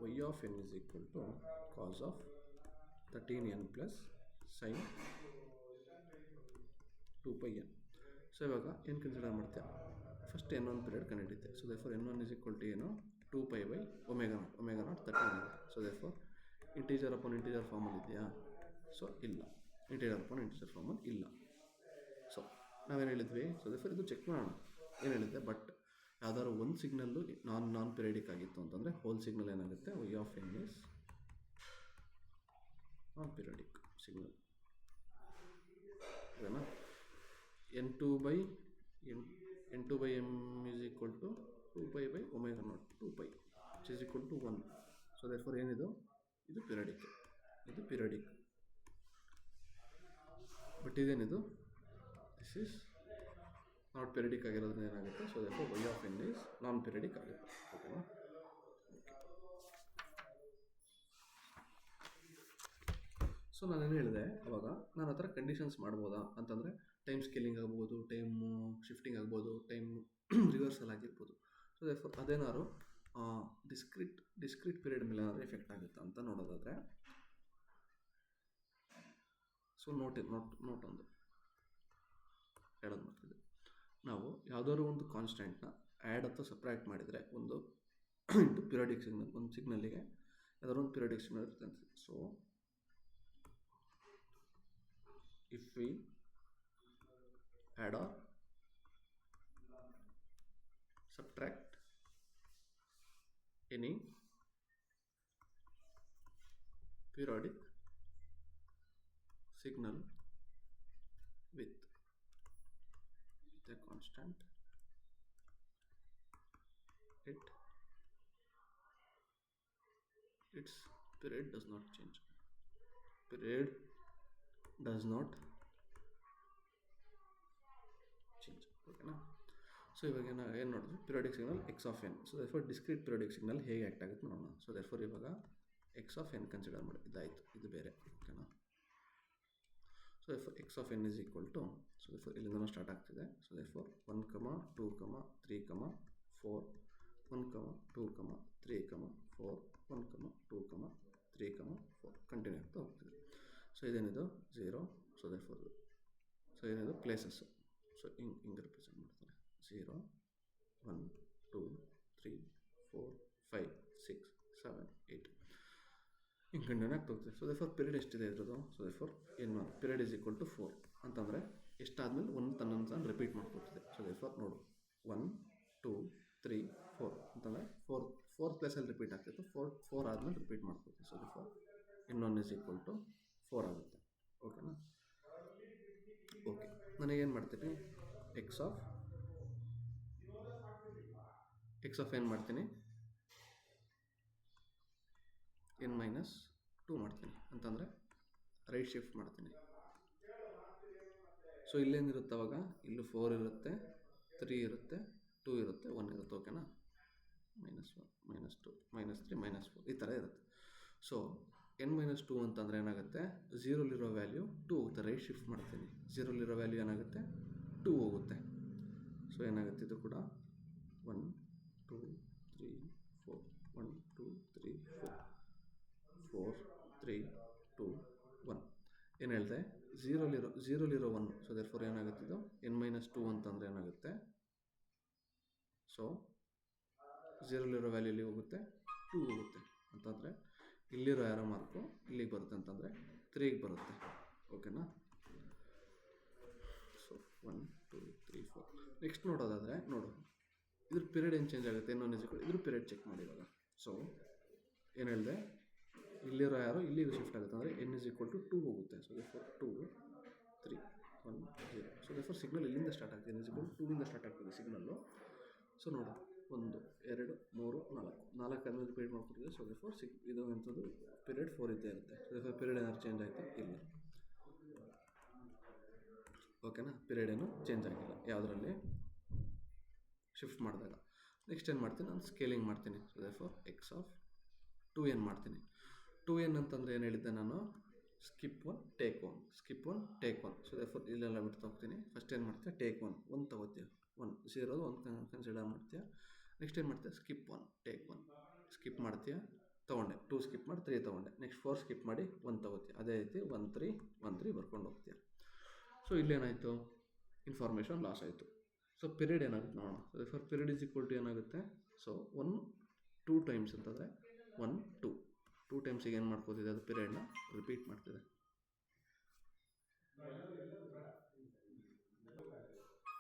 y of n is equal to cos of 13n plus sine 2πn. So ಇವಾಗ ಏನು ಕನ್ಸಿಡರ್ ಮಾಡ್ತೇವೆ, ಫಸ್ಟ್ n1 ಪೀರಿಯಡ್ ಕಂಡುಹಿಡಿಯುತ್ತೆ. So therefore n1 is equal to ಏನು 2π/ω0 13 ಇದೆ. So therefore integer upon integer ಫಾರ್ಮಲ್ಲಿ ಇದೆಯಾ? So ಇಲ್ಲ, ಇಂಟೀಜರ್ ಅಪಾನ್ ಇಂಟೀಜರ್ ಫಾರ್ಮಲ್ಲಿ ಇಲ್ಲ. ಸೊ ನಾವೇನು ಹೇಳಿದ್ವಿ, ಸೊ ದೇರ್ಫೋರ್ ಇದು ಚೆಕ್ ಮಾಡೋಣ ಏನು ಹೇಳಿದ್ದೆ. ಬಟ್ ಯಾವ್ದಾದ್ರು ಒಂದು ಸಿಗ್ನಲ್ಲು ನಾನ್ ಪಿರಿಯಡಿಕ್ ಆಗಿತ್ತು ಅಂತಂದರೆ ಹೋಲ್ ಸಿಗ್ನಲ್ ಏನಾಗುತ್ತೆ y of n is non periodic signal. ಓಕೆನಾ. n2/m is equal to 2π/ω0 2π which is equal to 1. So therefore ಏನಿದು, ಇದು ಪಿರಿಯಡಿಕ್, ಇದು ಪಿರಿಯಡಿಕ್. ಬಟ್ ಇದೇನಿದು ದಿಸ್ ಈಸ್ ನಾಟ್ ಪಿರಿಯಡಿಕ್ ಆಗಿರೋದ್ರಿಂದ ಏನಾಗುತ್ತೆ. So therefore y of n is non periodic ಆಗುತ್ತೆ. ಓಕೆನಾ. So ನಾನೇನು ಹೇಳಿದೆ ಅವಾಗ, ನಾನು ಆ ಥರ ಕಂಡೀಷನ್ಸ್ ಮಾಡ್ಬೋದಾ ಅಂತಂದರೆ ಟೈಮ್ ಸ್ಕೇಲಿಂಗ್ ಆಗ್ಬೋದು, ಟೈಮ್ ಶಿಫ್ಟಿಂಗ್ ಆಗ್ಬೋದು, ಟೈಮ್ ರಿವರ್ಸಲ್ ಆಗಿರ್ಬೋದು. ಸೊ ದೇರ್ಫೋರ್ ಅದೇನಾದ್ರು ಡಿಸ್ಕ್ರೀಟ್ ಪೀರಿಯಡ್ ಮೇಲೆ ಏನಾದರೂ ಎಫೆಕ್ಟ್ ಆಗುತ್ತಾ ಅಂತ ನೋಡೋದಾದರೆ, ಸೊ ನೋಟ್ ಒಂದು ಹೇಳೋದು ಮಾಡ್ತಿದ್ದೆ. ನಾವು ಯಾವುದಾದ್ರು ಒಂದು ಕಾನ್ಸ್ಟೆಂಟ್ನ ಆ್ಯಡ್ ಅಥವಾ ಸಪ್ರಾಕ್ಟ್ ಮಾಡಿದರೆ ಒಂದು ಪಿರಿಯಡಿಕ್ ಸಿಗ್ನಲ್, ಒಂದು ಸಿಗ್ನಲ್ಲಿಗೆ ಯಾವ್ದಾದ್ರು ಒಂದು ಪಿರಿಯಡಿಕ್ ಸಿಗ್ನಲ್ ಇರುತ್ತೆ ಅಂತ. So if we add or subtract any periodic signal with a constant, its period does not change. Period does not change. ಓಕೆನಾ. ಸೊ ಇವಾಗ ಏನು ನೋಡಿದ್ವಿ, periodic signal x of n. So therefore discrete periodic signal ಹೇಗೆ act ಆಗುತ್ತೆ ನೋಡೋಣ. So therefore ಇವಾಗ x of n consider ಮಾಡಿ, ಇದಾಯಿತು, ಇದು ಬೇರೆ. ಓಕೆನಾ. So therefore x of n is equal to, so therefore ಇಲ್ಲಿಂದ ಸ್ಟಾರ್ಟ್ ಆಗ್ತಿದೆ. ಸೊ ದೇರ್ಫೋರ್ 1, 2, 3, 4 1, 2, 3, 4 1, 2, 3, 4 ಕಂಟಿನ್ಯೂ ಆಗ್ತಾ ಹೋಗ್ತಿದೆ. ಸೊ ಇದೇನಿದು 0. ಸೊ ದೇರ್ಫೋರ್ ಸೊ ಏನಿದು ಪ್ಲೇಸಸ್ಸು. ಸೊ ಹಿಂಗೆ ರಿಪ್ರೆಸೆಂಟ್ ಮಾಡ್ತಾರೆ 0, 1, 2, 3, 4, 5, 6, 7, 8 ಹಿಂಗೆ ಕಂಟಿನ್ಯೂ ಆಗ್ತಾ ಹೋಗ್ತದೆ. ಸೊ ದೇರ್ಫೋರ್ ಪೀರಿಯಡ್ ಎಷ್ಟಿದೆ ಇರೋದು. So therefore n1 period is equal to 4 ಅಂತಂದರೆ ಎಷ್ಟಾದಮೇಲೆ ಒಂದು ತನ್ನನ್ನು ತಾನು ರಿಪೀಟ್ ಮಾಡ್ಕೊಡ್ತಿದೆ. ಸೊ ದೇರ್ಫೋರ್ ನೋಡು 1, 2, 3, 4 ಅಂತಂದರೆ ಫೋರ್ತ್ ಪ್ಲೇಸಲ್ಲಿ ರಿಪೀಟ್ ಆಗ್ತಿತ್ತು. 4 ಆದಮೇಲೆ ರಿಪೀಟ್ ಮಾಡ್ಕೊಡ್ತೀವಿ. So therefore n1 is equal to 4 ಆಗುತ್ತೆ. ಓಕೆನಾ. ಓಕೆ, ನನಗೇನು ಮಾಡ್ತೀನಿ, ಎಕ್ಸ್ ಆಫ್ ಏನು ಮಾಡ್ತೀನಿ, n-2 ಮಾಡ್ತೀನಿ. ಅಂತಂದರೆ ರೈಟ್ ಶಿಫ್ಟ್ ಮಾಡ್ತೀನಿ. ಸೊ ಇಲ್ಲೇನಿರುತ್ತೆ ಅವಾಗ ಇಲ್ಲೂ 4 ಇರುತ್ತೆ, 3 ಇರುತ್ತೆ, 2 ಇರುತ್ತೆ, 1 ಇರುತ್ತೆ. ಓಕೆನಾ? -1 -2 -3 -4 ಈ ಥರ ಇರುತ್ತೆ. ಸೊ n-2 ಅಂತಂದರೆ ಏನಾಗುತ್ತೆ, 0 ವ್ಯಾಲ್ಯೂ 2 ಹೋಗುತ್ತೆ. ರೈಟ್ ಶಿಫ್ಟ್ ಮಾಡ್ತೀನಿ, 0 ವ್ಯಾಲ್ಯೂ ಏನಾಗುತ್ತೆ 2 ಹೋಗುತ್ತೆ. ಸೊ ಏನಾಗುತ್ತೆ ಇದು ಕೂಡ 1 2 3 4 1 2 3 4 3 2 1 ಏನು ಹೇಳಿದೆ, 0 1. ಸೊ ದೇರ್ಫೋರ್ ಏನಾಗುತ್ತೆ ಇದು n-2 ಅಂತಂದರೆ ಏನಾಗುತ್ತೆ, ಸೊ 0 ವ್ಯಾಲ್ಯೂಲಿ ಹೋಗುತ್ತೆ 2 ಹೋಗುತ್ತೆ ಅಂತಂದರೆ ಇಲ್ಲಿರೋ ಯಾರೋ ಮಾರ್ಕು ಇಲ್ಲಿಗೆ ಬರುತ್ತೆ ಅಂತಂದರೆ 3ಗೆ ಬರುತ್ತೆ. ಓಕೆನಾ? ಸೊ 1 2 3 4 ನೆಕ್ಸ್ಟ್ ನೋಡೋದಾದರೆ ನೋಡು ಇದ್ರ ಪೀರಿಯಡ್ ಏನು ಚೇಂಜ್ ಆಗುತ್ತೆ, ಇದ್ರ ಪೀರಿಯಡ್ ಚೆಕ್ ಮಾಡಿ ಇವಾಗ. ಸೊ ಏನು ಹೇಳಿದೆ, ಇಲ್ಲಿರೋ ಯಾರೋ ಇಲ್ಲಿಗೆ ಶಿಫ್ಟ್ ಆಗುತ್ತೆ ಅಂದರೆ n=2 ಹೋಗುತ್ತೆ. So therefore 2 3 1 0. So therefore signal ಇಲ್ಲಿಂದ ಸ್ಟಾರ್ಟ್ ಆಗ್ತದೆ, n=2 ಇಂದ ಸ್ಟಾರ್ಟ್ ಆಗ್ತದೆ ಸಿಗ್ನಲ್ಲು. ಸೊ ನೋಡು 1 2 3 4 ಆದಮೇಲೆ ರಿಪೀಟ್ ಮಾಡ್ಕೊಡ್ತೀವಿ. ಸೊ ದೇರ್ಫೋರ್ ಇದು ಎಂಥದ್ದು ಪೀರಿಯಡ್ 4 ಇದ್ದೇ ಇರುತ್ತೆ. ಸೊ ದೇರ್ಫೋರ್ ಪೀರಿಯಡ್ ಏನಾದ್ರು ಚೇಂಜ್ ಆಯಿತಾ, ಇಲ್ಲ. ಓಕೆನಾ? ಪೀರಿಯಡ್ ಏನು ಚೇಂಜ್ ಆಗಿಲ್ಲ ಯಾವುದರಲ್ಲಿ ಶಿಫ್ಟ್ ಮಾಡಿದಾಗ. ನೆಕ್ಸ್ಟ್ ಏನು ಮಾಡ್ತೀನಿ, ನಾನು ಸ್ಕೇಲಿಂಗ್ ಮಾಡ್ತೀನಿ. ಸೊ ದೇರ್ಫೋರ್ x(2n) ಮಾಡ್ತೀನಿ. 2n ಅಂತಂದರೆ ಏನು ಹೇಳಿದ್ದೆ ನಾನು, skip 1 take 1, skip 1 take 1. So therefore ಇಲ್ಲೆಲ್ಲ ಬಿಟ್ಟು ಹೋಗ್ತೀನಿ. ಫಸ್ಟ್ ಏನು ಮಾಡ್ತೀಯ, ಟೇಕ್ 1 ತಗೋತೀಯ, 1 0 1 ಕನ್ಸಿಡರ್ ಮಾಡ್ತೀಯ. ನೆಕ್ಸ್ಟ್ ಏನು ಮಾಡ್ತೀಯ, ಸ್ಕಿಪ್ 1 ಟೇಕ್ 1 ಸ್ಕಿಪ್ ಮಾಡ್ತೀಯ, ತೊಗೊಂಡೆ 2 ಸ್ಕಿಪ್ ಮಾಡಿ 3 ತೊಗೊಂಡೆ. ನೆಕ್ಸ್ಟ್ 4 ಸ್ಕಿಪ್ ಮಾಡಿ 1 ತಗೋತೀಯ. ಅದೇ ರೀತಿ 1 3 1 3 ಬರ್ಕೊಂಡು ಹೋಗ್ತೀಯ. ಸೊ ಇಲ್ಲೇನಾಯಿತು, ಇನ್ಫಾರ್ಮೇಷನ್ ಲಾಸ್ ಆಯಿತು. ಸೊ ಪೀರಿಯಡ್ ಏನಾಗುತ್ತೆ ನೋಡೋಣ. So therefore period = so 1 2 times ಅಂತಂದರೆ 1 2 ಟೈಮ್ಸಿಗೆ ಏನು ಮಾಡ್ಕೋತಿದೆ, ಅದು ಪೀರಿಯಡ್ನ ರಿಪೀಟ್ ಮಾಡ್ತಿದೆ.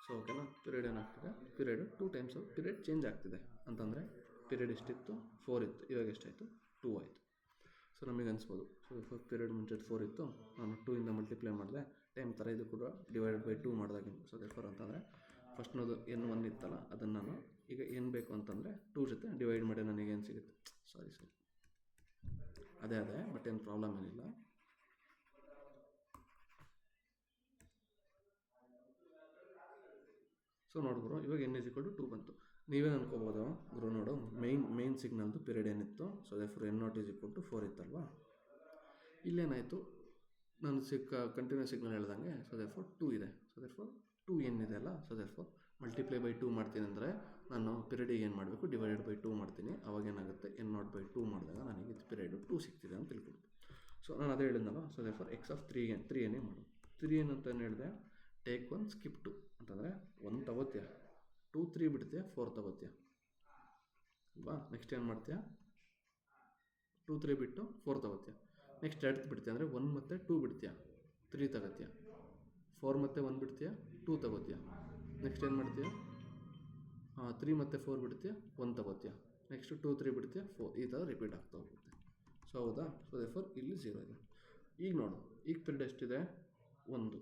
ಸೊ ಓಕೆನಾ? ಪೀರಿಯಡ್ ಏನಾಗ್ತಿದೆ, ಪೀರಿಯಡ್ 2 ಟೈಮ್ಸ್ ಪೀರಿಯಡ್ ಚೇಂಜ್ ಆಗ್ತಿದೆ ಅಂತಂದರೆ ಪೀರಿಯಡ್ ಎಷ್ಟಿತ್ತು 4 ಇತ್ತು, ಇವಾಗ ಎಷ್ಟಾಯಿತು 2 ಆಯಿತು. ಸೊ ನಮಗೆ ಅನಿಸ್ಬೋದು, ಸೊ ಪೀರಿಯಡ್ ಮುಂಚೆ 4 ಇತ್ತು, ನಾನು 2 ಇಂದ ಮಲ್ಟಿಪ್ಲೈ ಮಾಡಿದೆ, ಟೈಮ್ ಥರ ಇದು ಕೂಡ ಡಿವೈಡೆಡ್ ಬೈ 2 ಮಾಡಿದಾಗ. ಸೊ ದೇರ್ಫೋರ್ ಅಂತಂದರೆ ಫಸ್ಟ್ನದು n1 ಇತ್ತಲ್ಲ ಅದನ್ನು ನಾನು ಈಗ ಏನು ಬೇಕು ಅಂತಂದರೆ 2 ಜೊತೆ ಡಿವೈಡ್ ಮಾಡಿ ನನಗೆ ಏನು ಸಿಗುತ್ತೆ, ಸಾರಿ ಅದೇ ಬಟ್ ಏನು ಪ್ರಾಬ್ಲಮ್ ಏನಿಲ್ಲ. ಸೊ ನೋಡಿದ್ರು ಇವಾಗ n=2 ಬಂತು. ನೀವೇನು ಅನ್ಕೋಬೋದು, ಗುರು ನೋಡು ಮೇನ್ ಸಿಗ್ನಲ್ದು ಪೀರಿಯಡ್ ಏನಿತ್ತು, ಸೊ ದೇರ್ಫೋರ್ n0=4 ಇತ್ತಲ್ವಾ. ಇಲ್ಲೇನಾಯಿತು, ನಾನು ಕಂಟಿನ್ಯೂಸ್ ಸಿಗ್ನಲ್ ಹೇಳ್ದಂಗೆ. ಸೊ ದೇರ್ಫೋರ್ 2 ಇದೆ. ಸೊ ದೇರ್ಫೋರ್ 2n ಇದೆ ಅಲ್ಲ. ಸೊ ದೇರ್ಫೋರ್ ಮಲ್ಟಿಪ್ಲೈ ಬೈ 2 ಮಾಡ್ತೀನಿ ಅಂದರೆ ನಾನು ಪೀರಿಯಡಿಗೆ ಏನು ಮಾಡಬೇಕು, ಡಿವೈಡೆಡ್ ಬೈ 2 ಮಾಡ್ತೀನಿ. ಅವಾಗ ಏನಾಗುತ್ತೆ, n0/2 ಮಾಡಿದಾಗ ನನಗೆ ಇದು ಪೀರಿಯಡ್ 2 ಸಿಗ್ತಿದೆ ಅಂತ ತಿಳ್ಕೊಳ್ಬೋದು. ಸೊ ನಾನು ಅದೇ ಹೇಳಿದ್ನಲ್ಲ. ಸೊ ದೇರ್ಫೋರ್ x(3n) ಮಾಡು. 3n ಅಂತ ಏನು ಹೇಳಿದೆ, ಟೇಕ್ 1 ಸ್ಕಿಪ್ 2 ಅಂತಂದರೆ 1 ತಗೋತೀಯ, 2 3 ಬಿಡ್ತೀಯ, 4 ತಗೋತೀಯ ಅಲ್ವಾ. ನೆಕ್ಸ್ಟ್ ಏನು ಮಾಡ್ತೀಯ, 2 3 ಬಿಟ್ಟು 4 ತಗೋತೀಯ. ನೆಕ್ಸ್ಟ್ 2 ಬಿಡ್ತೀಯ ಅಂದರೆ 1 ಮತ್ತು 2 ಬಿಡ್ತೀಯ, 3 ತಗೋತೀಯ. 4 ಮತ್ತು 1 ಬಿಡ್ತೀಯ, 2 ತಗೋತೀಯ. ನೆಕ್ಸ್ಟ್ ಏನು ಮಾಡ್ತೀಯ, 3 ಮತ್ತು 4 ಬಿಡ್ತೀಯ, 1 ತಗೋತೀಯ. ನೆಕ್ಸ್ಟ್ 2 3 ಬಿಡ್ತೀಯ, 4. ಈ ಥರ ರಿಪೀಟ್ ಆಗ್ತಾ ಹೋಗುತ್ತೆ. ಸೊ ಹೌದಾ. ಸೊ ದೇರ್ಫೋರ್ ಇಲ್ಲಿ 0 ಇದೆ. ಈಗ ನೋಡು, ಈಗ ಪೀರಿಯಡ್ ಎಷ್ಟಿದೆ, 1 2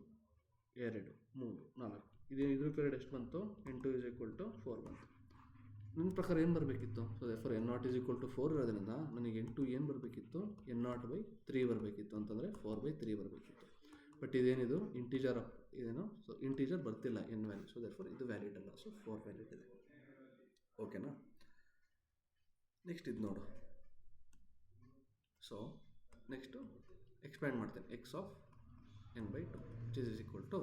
3 4. ಇದ್ರ ಪೀರಿಯಡ್ ಎಷ್ಟು ಬಂತು, n2=4 ಬಂತು. ನನ್ನ ಪ್ರಕಾರ ಏನು ಬರಬೇಕಿತ್ತು, ಸೊ ದೇರ್ಫೋರ್ n0=4 ಇರೋದ್ರಿಂದ ನನಗೆ n2 ಏನು ಬರಬೇಕಿತ್ತು, n0/3 ಬರಬೇಕಿತ್ತು ಅಂತಂದರೆ 4/3 ಬರಬೇಕಿತ್ತು. ಬಟ್ ಇದೇನಿದು ಇಂಟೀಜರ್ ಇದೇನು, ಸೊ ಇಂಟೀಜರ್ ಬರ್ತಿಲ್ಲ n ವ್ಯಾಲ್ಯೂ. ಸೊ ದೇರ್ಫೋರ್ ಇದು ವ್ಯಾಲಿಡ್ ಅಲ್ಲ. ಸೊ 4 ವ್ಯಾಲಿಡ್ ಇದೆ. ಓಕೆನಾ? ನೆಕ್ಸ್ಟ್ ಇದು ನೋಡು. ಸೊ ನೆಕ್ಸ್ಟು ಎಕ್ಸ್ಪ್ಯಾಂಡ್ ಮಾಡ್ತೇನೆ. x(n/2)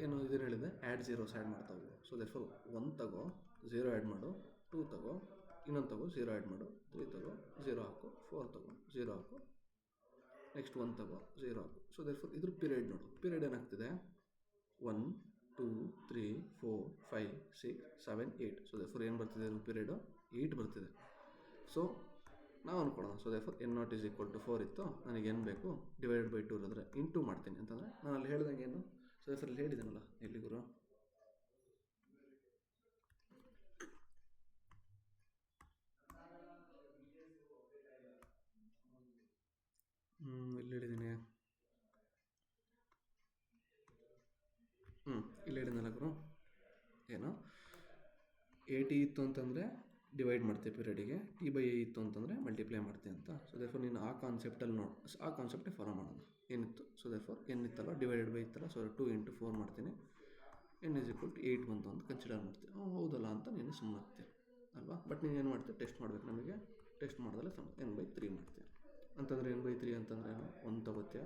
ಏನು ಇದನ್ನು ಹೇಳಿದೆ, ಆ್ಯಡ್ ಝೀರೋಸ್ ಆ್ಯಡ್ ಮಾಡ್ತಾ ಹೋಗು. ಸೊ ದೇರ್ಫೋರ್ 1 ತಗೋ 0 ಆ್ಯಡ್ ಮಾಡು, 2 ತಗೋ, ಇನ್ನೊಂದು ತಗೋ 0 ಆ್ಯಡ್ ಮಾಡು, 3 ತಗೋ 0 ಹಾಕು, 4 ತಗೋ 0 ಹಾಕು, ನೆಕ್ಸ್ಟ್ 1 ತಗೋ 0 ಹಾಕು. ಸೊ ದೇರ್ಫೋರ್ ಇದ್ರ ಪೀರಿಯಡ್ ನೋಡು. ಪೀರಿಯಡ್ ಏನಾಗ್ತಿದೆ, 1 2 3 4 5 6 7 8. ಸೊ ದೇರ್ಫೋರ್ ಏನು ಬರ್ತಿದೆ, ಇದ್ರ ಪೀರಿಯಡು 8 ಬರ್ತಿದೆ. ಸೊ ನಾವು ಅಂದ್ಕೊಳ್ಳೋಣ. ಸೊ ದೇರ್ಫೋರ್ n0=4 ಇತ್ತು, ನನಗೆ ಏನು ಬೇಕು, ಡಿವೈಡೆಡ್ ಬೈ 2 ಇರೋದ್ರೆ ಇಂಟು ಮಾಡ್ತೀನಿ ಅಂತಂದರೆ ನಾನು ಅಲ್ಲಿ ಹೇಳ್ದಂಗೆ ಏನು. ಸೊ ದೇರ್ಫೋರ್ ಇಲ್ಲಿ ಹೇಳಿದ್ದೀನಲ್ಲ, ಎಲ್ಲಿ ಗುರು, ಇಲ್ಲಿ ಹೇಳಿದ್ದೀನಿ, ಇಲ್ಲಿ ಹೇಳಿದ್ನಲ್ಲ ಗುರು, ಏನು 80 ಇತ್ತು ಅಂತಂದರೆ ಡಿವೈಡ್ ಮಾಡ್ತೀವಿ ಪೀರಿಯಡಿಗೆ, T/A ಇತ್ತು ಅಂತಂದರೆ ಮಲ್ಟಿಪ್ಲೈ ಮಾಡ್ತೀವಿ ಅಂತ. ಸೊ ದೇರ್ಫೋರ್ ನೀನು ಆ ಕಾನ್ಸೆಪ್ಟಲ್ಲಿ ಆ ಕಾನ್ಸೆಪ್ಟೇ ಫಾಲೋ ಮಾಡೋಣ. ಏನಿತ್ತು, ಸೊ ದೇರ್ಫೋರ್ ಎನ್ ಇತ್ತಲ್ಲ ಡಿವೈಡೆಡ್ ಬೈ ಇತ್ತಲ್ಲ, ಸೊ 2 × 4 ಮಾಡ್ತೀನಿ, n = 8 ಬಂತು ಅಂತ ಕನ್ಸಿಡರ್ ಮಾಡ್ತೀವಿ. ಹೌದಲ್ಲ ಅಂತ ನೀನು ಸುಮ್ಮನೆ ಆಗ್ತೀಯ ಅಲ್ವಾ. ಬಟ್ ನೀನು ಏನು ಮಾಡ್ತೀವಿ, ಟೆಸ್ಟ್ ಮಾಡಬೇಕು. ನಮಗೆ ಟೆಸ್ಟ್ ಮಾಡಿದ್ರೆ n/3 ಮಾಡ್ತೀಯ ಅಂತಂದರೆ n/3 ಅಂತಂದರೆ 1 ತಗೋತೀಯ,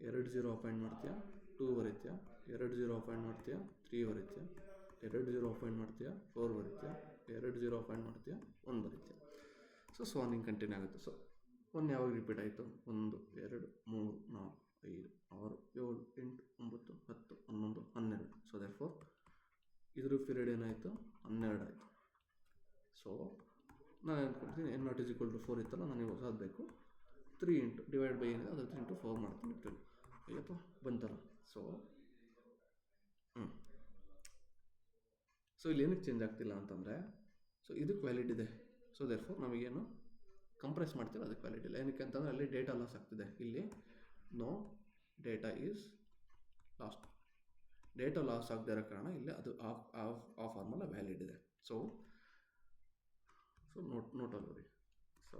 2 0 ಅಪಾಯಿಂಟ್ ಮಾಡ್ತೀಯ, 2 ಬರೀತೀಯ, 2 0 ಅಪಾಯಿಂಟ್ ಮಾಡ್ತೀಯ, 3 ಬರೀತೀಯ, 2 0 ಅಪಾಯಿಂಟ್ ಮಾಡ್ತೀಯ, 4 ಬರೀತೀಯ, 2 0 ಅಪಾಯಿಂಟ್ ಮಾಡ್ತೀಯ, 1 ಬರೀತೀಯ. ಸೊ ಹಿಂಗೆ ಕಂಟಿನ್ಯೂ ಆಗುತ್ತೆ. ಸೊ 1 ಯಾವಾಗ ರಿಪೀಟ್ ಆಯಿತು, 1 2 3 4 5 6 7 8 9 10 11 12. ಸೊ ದೇರ್ಫೋರ್ ಇದ್ರ ಪೀರಿಯಡ್ ಏನಾಯಿತು, 12 ಆಯಿತು. ಸೊ ನಾನು ಅಂದ್ಕೊಳ್ತೀನಿ n ≠ 4 ಇತ್ತಲ್ಲ, ನನಗೆ ಹೊಸದು ಬೇಕು. 3 × ಡಿವೈಡ್ ಬೈ ಏನಿದೆ ಅದ್ರ 3 × 4 ಮಾಡ್ತೀನಿ. ಅಯ್ಯಪ್ಪ ಬಂತಲ್ಲ. ಸೊ ಇಲ್ಲಿ ಏನಕ್ಕೆ ಚೇಂಜ್ ಆಗ್ತಿಲ್ಲ ಅಂತಂದರೆ, ಸೊ ಇದಕ್ಕೆ ವ್ಯಾಲಿಡ್ ಇದೆ. ಸೊ ದೇರ್ಫೋರ್ ನಮಗೇನು ಕಂಪ್ರೆಸ್ ಮಾಡ್ತೀವಿ ಅದಕ್ಕೆ ವ್ಯಾಲಿಡ್ ಇಲ್ಲ. ಏನಕ್ಕೆ ಅಂತಂದರೆ ಅಲ್ಲಿ ಡೇಟಾ ಲಾಸ್ ಆಗ್ತಿದೆ. ಇಲ್ಲಿ no data is lost. Data loss ಆಗದೇ ಇರೋ ಕಾರಣ ಇಲ್ಲಿ ಅದು ಆ ಫಾರ್ಮುಲಾ ವ್ಯಾಲಿಡ್ ಇದೆ. ಸೊ ನೋಟ್ ಅಲ್ವರಿ. ಸೊ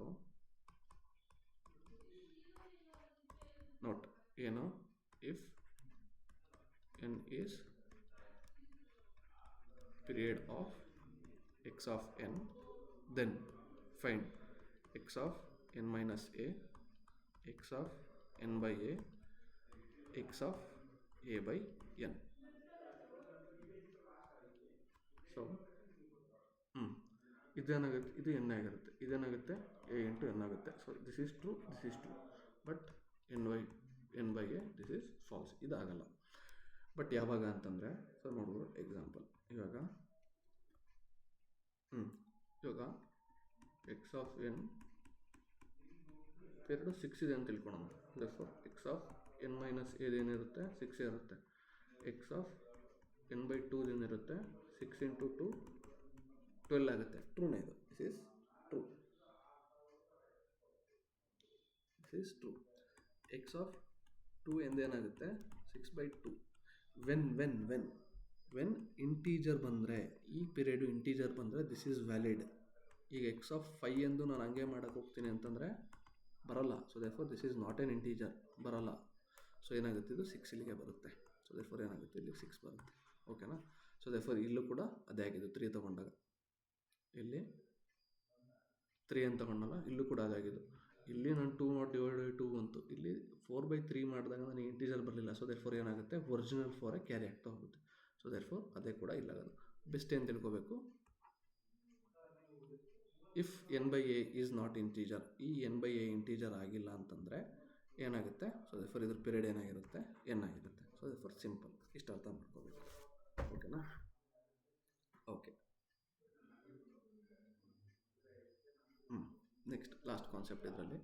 ನೋಟ್ ಏನು, if n is period of x of n, then find x of n minus a, x of n by a, x of a by n. So ಇದೇನಾಗುತ್ತೆ, ಇದು n ಆಗಿರುತ್ತೆ, ಇದೇನಾಗುತ್ತೆ a × n ಆಗುತ್ತೆ. So this is true, but n by a this is false. ಇದಾಗಲ್ಲ. But ಯಾವಾಗ ಅಂತಂದರೆ, so ನೋಡ್ಬೋದು example. ಇವಾಗ ಎಕ್ಸ್ ಆಫ್ n ಪೀರಿಯಡ್ 6 ಇದೆ ಅಂತ ತಿಳ್ಕೊಳ್ಳೋಣ. Therefore x of n minus ಏನಿರುತ್ತೆ 6 ಇರುತ್ತೆ. ಎಕ್ಸ್ ಆಫ್ n/2 ಏನಿರುತ್ತೆ 6 × 2 12 ಆಗುತ್ತೆ. ಟ್ರೂನೇ ಇದು. This is true. X of 2 ಎಂದೇನಾಗುತ್ತೆ 6/2. When integer ಬಂದರೆ, ಈ ಪೀರಿಯಡು ಇಂಟೀಜರ್ ಬಂದರೆ ದಿಸ್ ಈಸ್ ವ್ಯಾಲಿಡ್. ಈಗ ಎಕ್ಸ್ ಆಫ್ 5 ಎಂದು ನಾನು ಹಂಗೆ ಮಾಡೋಕ್ಕೆ ಹೋಗ್ತೀನಿ ಅಂತಂದರೆ ಬರೋಲ್ಲ. So therefore this is not an integer, ಬರೋಲ್ಲ. ಸೊ ಏನಾಗುತ್ತೆ, ಇದು 6 ಇಲ್ಲಿಗೆ ಬರುತ್ತೆ. ಸೊ ದೇರ್ಫೋರ್ ಏನಾಗುತ್ತೆ, ಇಲ್ಲಿ 6 ಬರುತ್ತೆ. ಓಕೆನಾ. ಸೊ ದೇರ್ಫೋರ್ ಇಲ್ಲೂ ಕೂಡ ಅದೇ ಆಗಿದ್ದು. 3 ತೊಗೊಂಡಾಗ ಇಲ್ಲಿ 3 ಅಂತ ತೊಗೊಂಡಲ್ಲ, ಇಲ್ಲೂ ಕೂಡ ಅದಾಗಿದ್ದು. ಇಲ್ಲಿ ನಾನು 2/2 ಬಂತು. ಇಲ್ಲಿ 4/3 ಮಾಡಿದಾಗ ನನಗೆ ಇಂಟೀಜರ್ ಬರಲಿಲ್ಲ. ಸೊ ದೇರ್ಫೋರ್ ಏನಾಗುತ್ತೆ, ಒರಿಜಿನಲ್ 4 ಕ್ಯಾರಿ ಆಗ್ತಾ ಹೋಗುತ್ತೆ. ಸೊ ದೇರ್ಫೋರ್ ಅದೇ ಕೂಡ ಇಲ್ಲಾಗೋದು. ಬೆಸ್ಟ್ ಏನು ತಿಳ್ಕೋಬೇಕು, if n/a is not integer, ಈ n/a ಇಂಟೀಜರ್ ಆಗಿಲ್ಲ ಅಂತಂದರೆ ಏನಾಗುತ್ತೆ. ಸೊ ದೇರ್ಫೋರ್ ಇದ್ರ ಪೀರಿಯಡ್ ಏನಾಗಿರುತ್ತೆ, n ಆಗಿರುತ್ತೆ. So therefore simple. ಇಷ್ಟು ಅರ್ಥ ಮಾಡ್ಕೋಬೇಕು. ಓಕೆನಾ. ಓಕೆ. ನೆಕ್ಸ್ಟ್ ಲಾಸ್ಟ್ ಕಾನ್ಸೆಪ್ಟ್ ಇದರಲ್ಲಿ.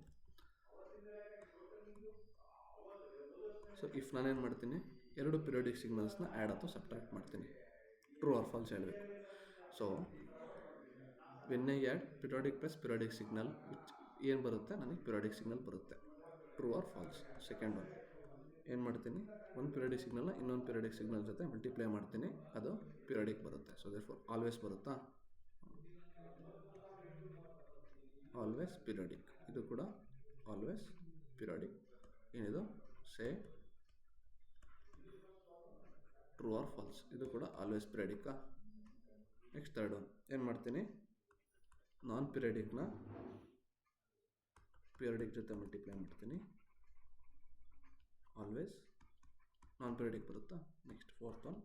ಸೊ ಇಫ್ ನಾನೇನು ಮಾಡ್ತೀನಿ, 2 ಪಿರಿಯೋಡಿಕ್ ಸಿಗ್ನಲ್ಸ್ನ ಆ್ಯಡ್ ಅಥವಾ ಸಬ್ಟ್ರಾಕ್ಟ್ ಮಾಡ್ತೀನಿ. ಟ್ರೂ ಆರ್ ಫಾಲ್ಸ್ ಹೇಳಬೇಕು. So when I add periodic plus periodic signal, ಏನು ಬರುತ್ತೆ, ನನಗೆ ಪಿರಿಯೋಡಿಕ್ ಸಿಗ್ನಲ್ ಬರುತ್ತೆ. True or falls. Second one ಏನು ಮಾಡ್ತೀನಿ, ಒಂದು ಪಿರಿಯೋಡಿಕ್ ಸಿಗ್ನಲ್ನ ಇನ್ನೊಂದು ಪಿರಿಯೋಡಿಕ್ ಸಿಗ್ನಲ್ ಜೊತೆ ಮಲ್ಟಿಪ್ಲೈ ಮಾಡ್ತೀನಿ, ಅದು ಪಿರಿಯೋಡಿಕ್ ಬರುತ್ತೆ. ಸೊ ದೇರ್ಫೋರ್ ಆಲ್ವೇಸ್ ಬರುತ್ತಾ, ಆಲ್ವೇಸ್ ಪಿರಿಯೋಡಿಕ್. ಇದು ಕೂಡ ಆಲ್ವೇಸ್ ಪಿರಿಯೋಡಿಕ್. ಏನಿದು, ಸೇ ಟ್ರೂ ಆರ್ ಫಾಲ್ಸ್. ಇದು ಕೂಡ ಆಲ್ವೇಸ್ ಪಿರಿಯೋಡಿಕ್ಕಾ. ನೆಕ್ಸ್ಟ್ ಥರ್ಡ್ ಒನ್ ಏನು ಮಾಡ್ತೀನಿ, ನಾನ್ ಪಿರಿಯೋಡಿಕ್ನ ಪಿರಿಯೋಡಿಕ್ ಜೊತೆ ಮಲ್ಟಿಪ್ಲೈ ಮಾಡ್ತೀನಿ, ಆಲ್ವೇಸ್ ನಾನ್ ಪಿರಿಯೋಡಿಕ್ ಬರುತ್ತಾ. ನೆಕ್ಸ್ಟ್ ಫೋರ್ತ್ ಒನ್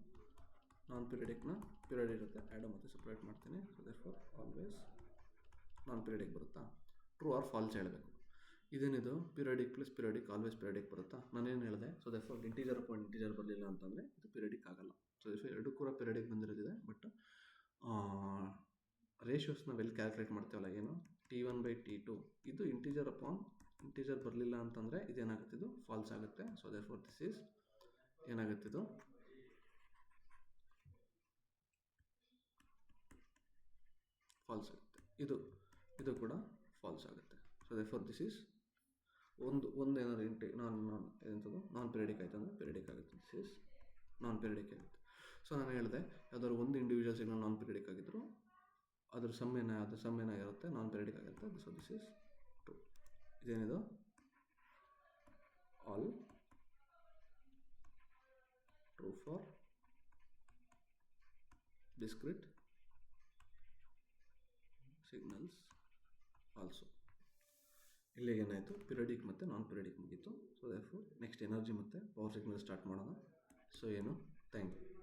ನಾನ್ ಪಿರಿಯೋಡಿಕ್ನ ಪಿರಿಯೋಡಿಕ್ ಜೊತೆ ಆ್ಯಡ್ ಮತ್ತು ಸಪ್ರೇಟ್ ಮಾಡ್ತೀನಿ. So therefore always non periodic ಬರುತ್ತಾ. ಟ್ರೂ ಆರ್ ಫಾಲ್ಸ್ ಹೇಳಬೇಕು. ಇದೇನಿದು, periodic plus periodic always periodic ಬರುತ್ತಾ. ನಾನೇನು ಹೇಳಿದೆ, so therefore integer upon integer ಬರಲಿಲ್ಲ ಅಂತಂದರೆ ಇದು ಪಿರಿಯೋಡಿಕ್ ಆಗಲ್ಲ. ಸೊ ದೇರ್ಫೋರ್ ಎರಡೂ ಕೂಡ ಪಿರಿಯೋಡಿಕ್ ಬಂದಿರೋದಿದೆ. ಬಟ್ ರೇಷಿಯೋಸ್ನ ವೆಲ್ ಕ್ಯಾಲ್ಕುಲೇಟ್ ಮಾಡ್ತೀವಲ್ಲ, ಏನು T1/T2, ಇದು ಇಂಟೀಜರ್ ಅಪಾನ್ ಇಂಟೀಜರ್ ಬರಲಿಲ್ಲ ಅಂತಂದರೆ ಇದೇನಾಗುತ್ತೆ, ಇದು ಫಾಲ್ಸ್ ಆಗುತ್ತೆ. ಸೊ ದೇರ್ಫೋರ್ ದಿಸ್ ಈಸ್ ಏನಾಗುತ್ತೆ, ಇದು ಫಾಲ್ಸ್ ಆಗುತ್ತೆ. ಇದು ಕೂಡ ಫಾಲ್ಸ್ ಆಗುತ್ತೆ. ಸೊ ದೇರ್ಫೋರ್ ದಿಸ್ ಈಸ್ ಒಂದು ಏನಾದರೂ ಎಂಥದ್ದು ನಾನ್ ಪಿರಿಯೋಡಿಕ್ ಆಯಿತು ಅಂದರೆ ಪಿರಿಯೋಡಿಕ್ ಆಗುತ್ತೆ. ದಿಸ್ ಈಸ್ ನಾನ್ ಪಿರಿಯೋಡಿಕ್ ಆಗುತ್ತೆ. ಸೊ ನಾನು ಹೇಳಿದೆ, ಯಾವ್ದಾದ್ರು ಒಂದು ಇಂಡಿವಿಜುವಲ್ ಸಿಗ್ನಲ್ ನಾನ್ ಪಿರಿಯೋಡಿಕ್ ಆಗಿದ್ದರು ಅದ್ರ ಸಮ್ ಏನಾಗಿರುತ್ತೆ, ನಾನ್ ಪಿರಿಯಡಿಕ್ ಆಗಿರುತ್ತೆ. So this is true. ಇದೇನಿದು all true for discrete signals also. ಇಲ್ಲಿಗೆ ಏನಾಯಿತು, ಪಿರಿಯಡಿಕ್ ಮತ್ತು ನಾನ್ ಪಿರಿಯಡಿಕ್ ಮುಗೀತು. ಸೊ ದೇರ್ಫೋರ್ ನೆಕ್ಸ್ಟ್ ಎನರ್ಜಿ ಮತ್ತು ಪವರ್ ಸಿಗ್ನಲ್ ಸ್ಟಾರ್ಟ್ ಮಾಡೋಣ. ಸೊ ಏನು, ಥ್ಯಾಂಕ್ ಯು.